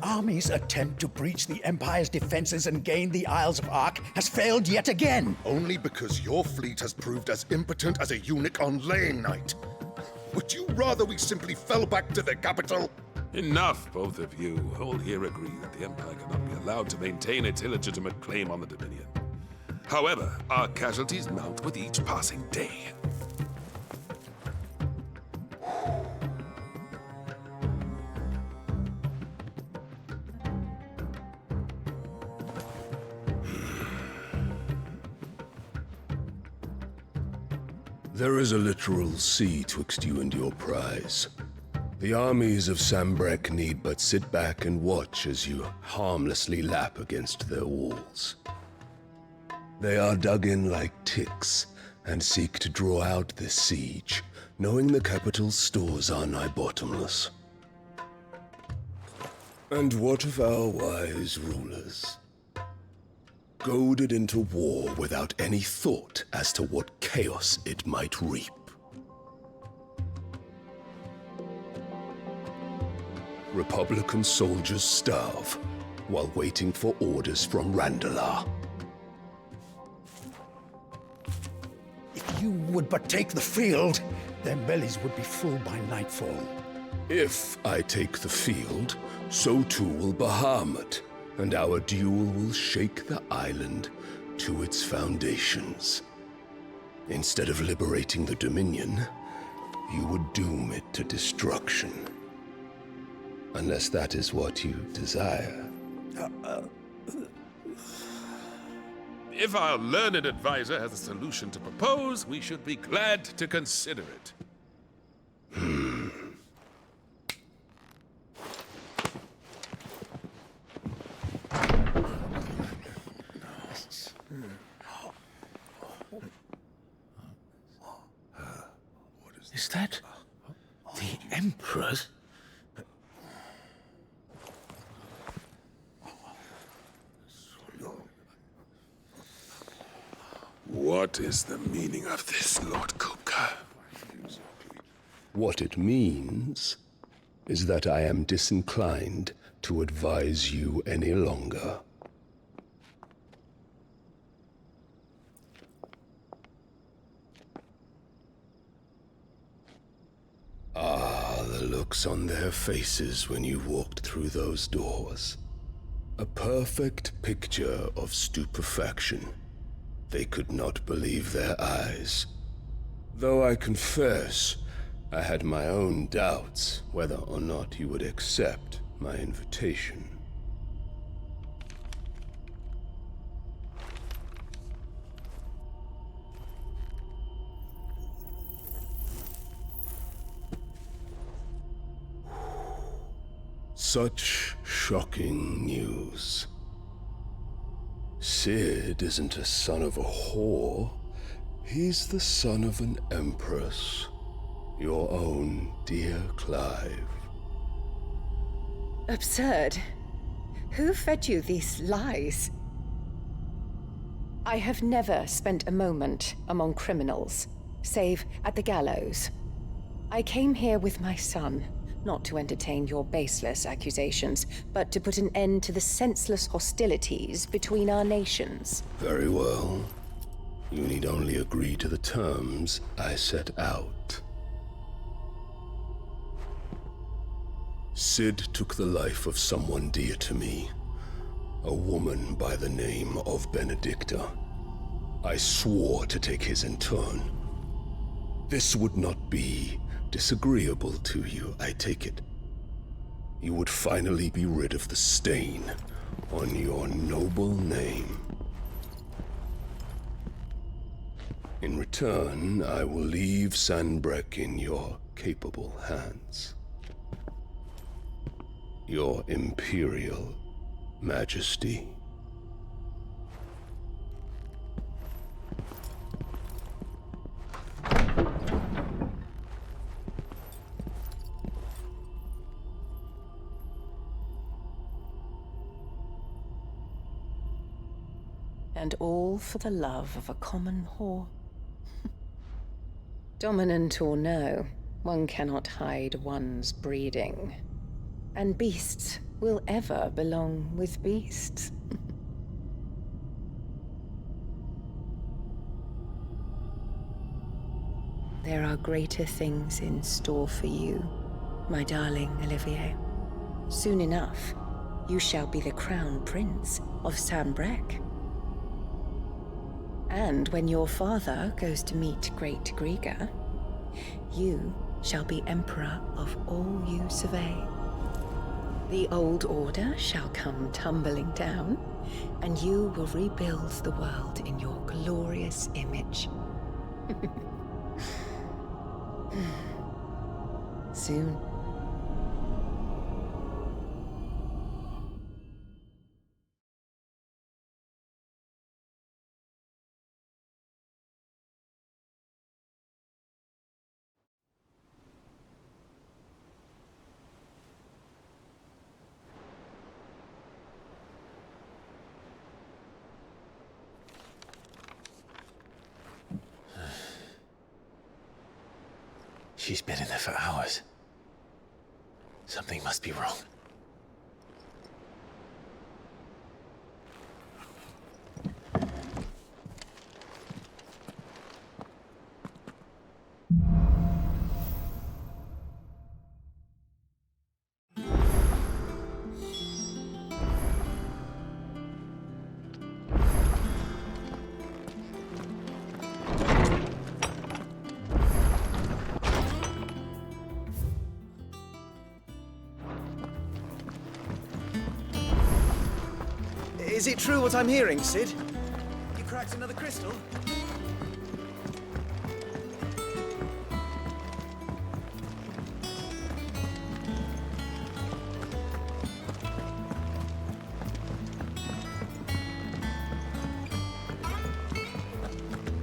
army's attempt to breach the Empire's defenses and gain the Isles of Ark has failed yet again. Only because your fleet has proved as impotent as a eunuch on laying night. Would you rather we simply fell back to the capital? Enough, both of you. All here agree that the Empire cannot be allowed to maintain its illegitimate claim on the Dominion. However, our casualties mount with each passing day. There is a literal sea twixt you and your prize. The armies of Sambrek need but sit back and watch as you harmlessly lap against their walls. They are dug in like ticks and seek to draw out this siege, knowing the capital's stores are nigh bottomless. And what of our wise rulers? Goaded into war without any thought as to what chaos it might reap. Republican soldiers starve while waiting for orders from Randalar. If you would but take the field, their bellies would be full by nightfall. If I take the field, so too will Bahamut, and our duel will shake the island to its foundations. Instead of liberating the Dominion, you would doom it to destruction. Unless that is what you desire. If our learned advisor has a solution to propose, we should be glad to consider it. Is that the Emperor's? What is the meaning of this, Lord Kupka? What it means is that I am disinclined to advise you any longer. Ah, the looks on their faces when you walked through those doors. A perfect picture of stupefaction. They could not believe their eyes. Though I confess, I had my own doubts whether or not you would accept my invitation. Such shocking news. Sid isn't a son of a whore. He's the son of an empress. Your own dear Clive. Absurd. Who fed you these lies? I have never spent a moment among criminals, save at the gallows. I came here with my son, not to entertain your baseless accusations, but to put an end to the senseless hostilities between our nations. Very well. You need only agree to the terms I set out. Sid took the life of someone dear to me, a woman by the name of Benedicta. I swore to take his in turn. This would not be disagreeable to you, I take it. You would finally be rid of the stain on your noble name. In return, I will leave Sanbreque in your capable hands. Your Imperial Majesty. And all for the love of a common whore. Dominant or no, one cannot hide one's breeding. And beasts will ever belong with beasts. There are greater things in store for you, my darling Olivier. Soon enough, you shall be the crown prince of Sambrec. And when your father goes to meet Great Griga, you shall be emperor of all you survey. The old order shall come tumbling down, and you will rebuild the world in your glorious image. Soon. She's been in there for hours. Something must be wrong. Is it true what I'm hearing, Sid? You cracked another crystal?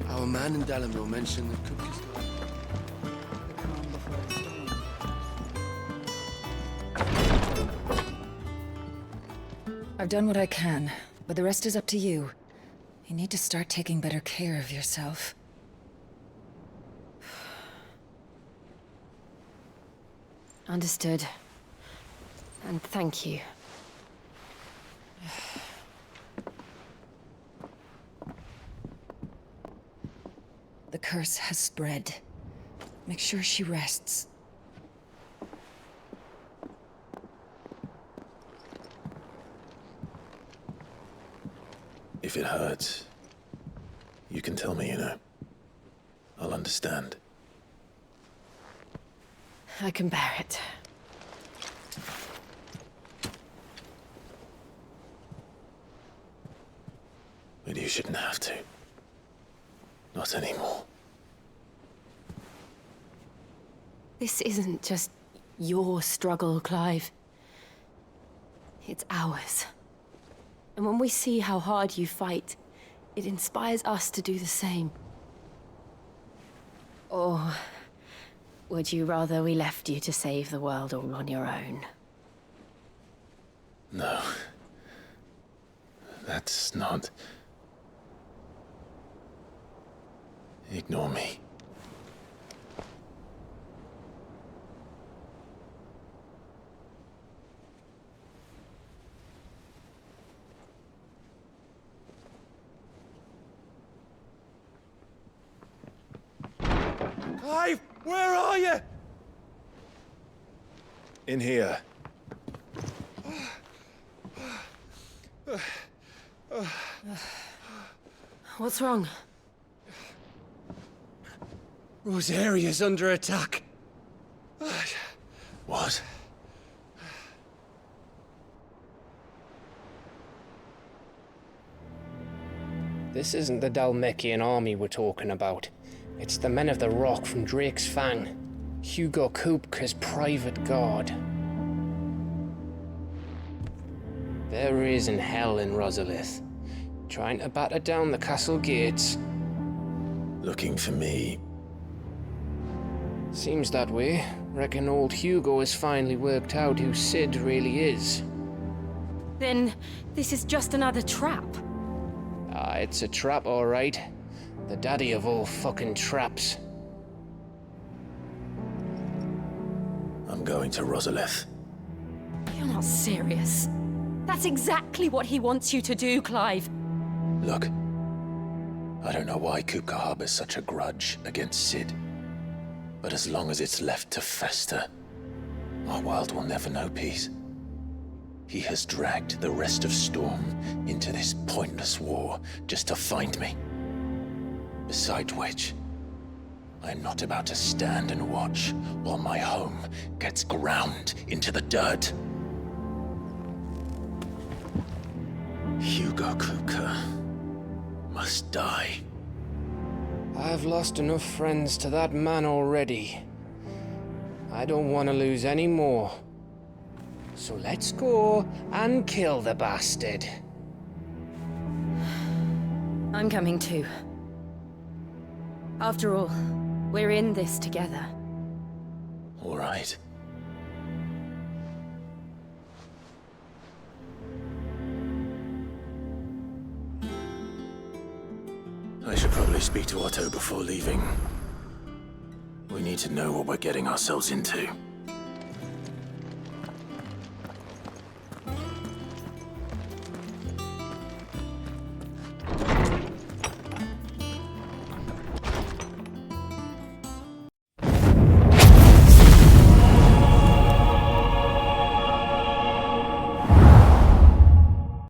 Our man in Dalamil mentioned the cookies. I've done what I can, but the rest is up to you. You need to start taking better care of yourself. Understood. And thank you. The curse has spread. Make sure she rests. If it hurts, you can tell me, you know. I'll understand. I can bear it. But you shouldn't have to. Not anymore. This isn't just your struggle, Clive. It's ours. And when we see how hard you fight, it inspires us to do the same. Or would you rather we left you to save the world all on your own? No. That's not... Ignore me. Clive, where are you? In here. What's wrong? Rosaria's under attack. What? This isn't the Dalmekian army we're talking about. It's the men of the Rock from Drake's Fang. Hugo Kupka's private guard. There is in hell in Rosalith, trying to batter down the castle gates. Looking for me. Seems that way. Reckon old Hugo has finally worked out who Sid really is. Then this is just another trap. Ah, it's a trap, all right. The daddy of all fucking traps. I'm going to Rosalith. You're not serious. That's exactly what he wants you to do, Clive. Look, I don't know why Kupka harbors such a grudge against Sid. But as long as it's left to fester, our world will never know peace. He has dragged the rest of Storm into this pointless war just to find me. Besides which, I'm not about to stand and watch while my home gets ground into the dirt. Hugo Kupka must die. I've lost enough friends to that man already. I don't want to lose any more. So let's go and kill the bastard. I'm coming too. After all, we're in this together. All right. I should probably speak to Otto before leaving. We need to know what we're getting ourselves into.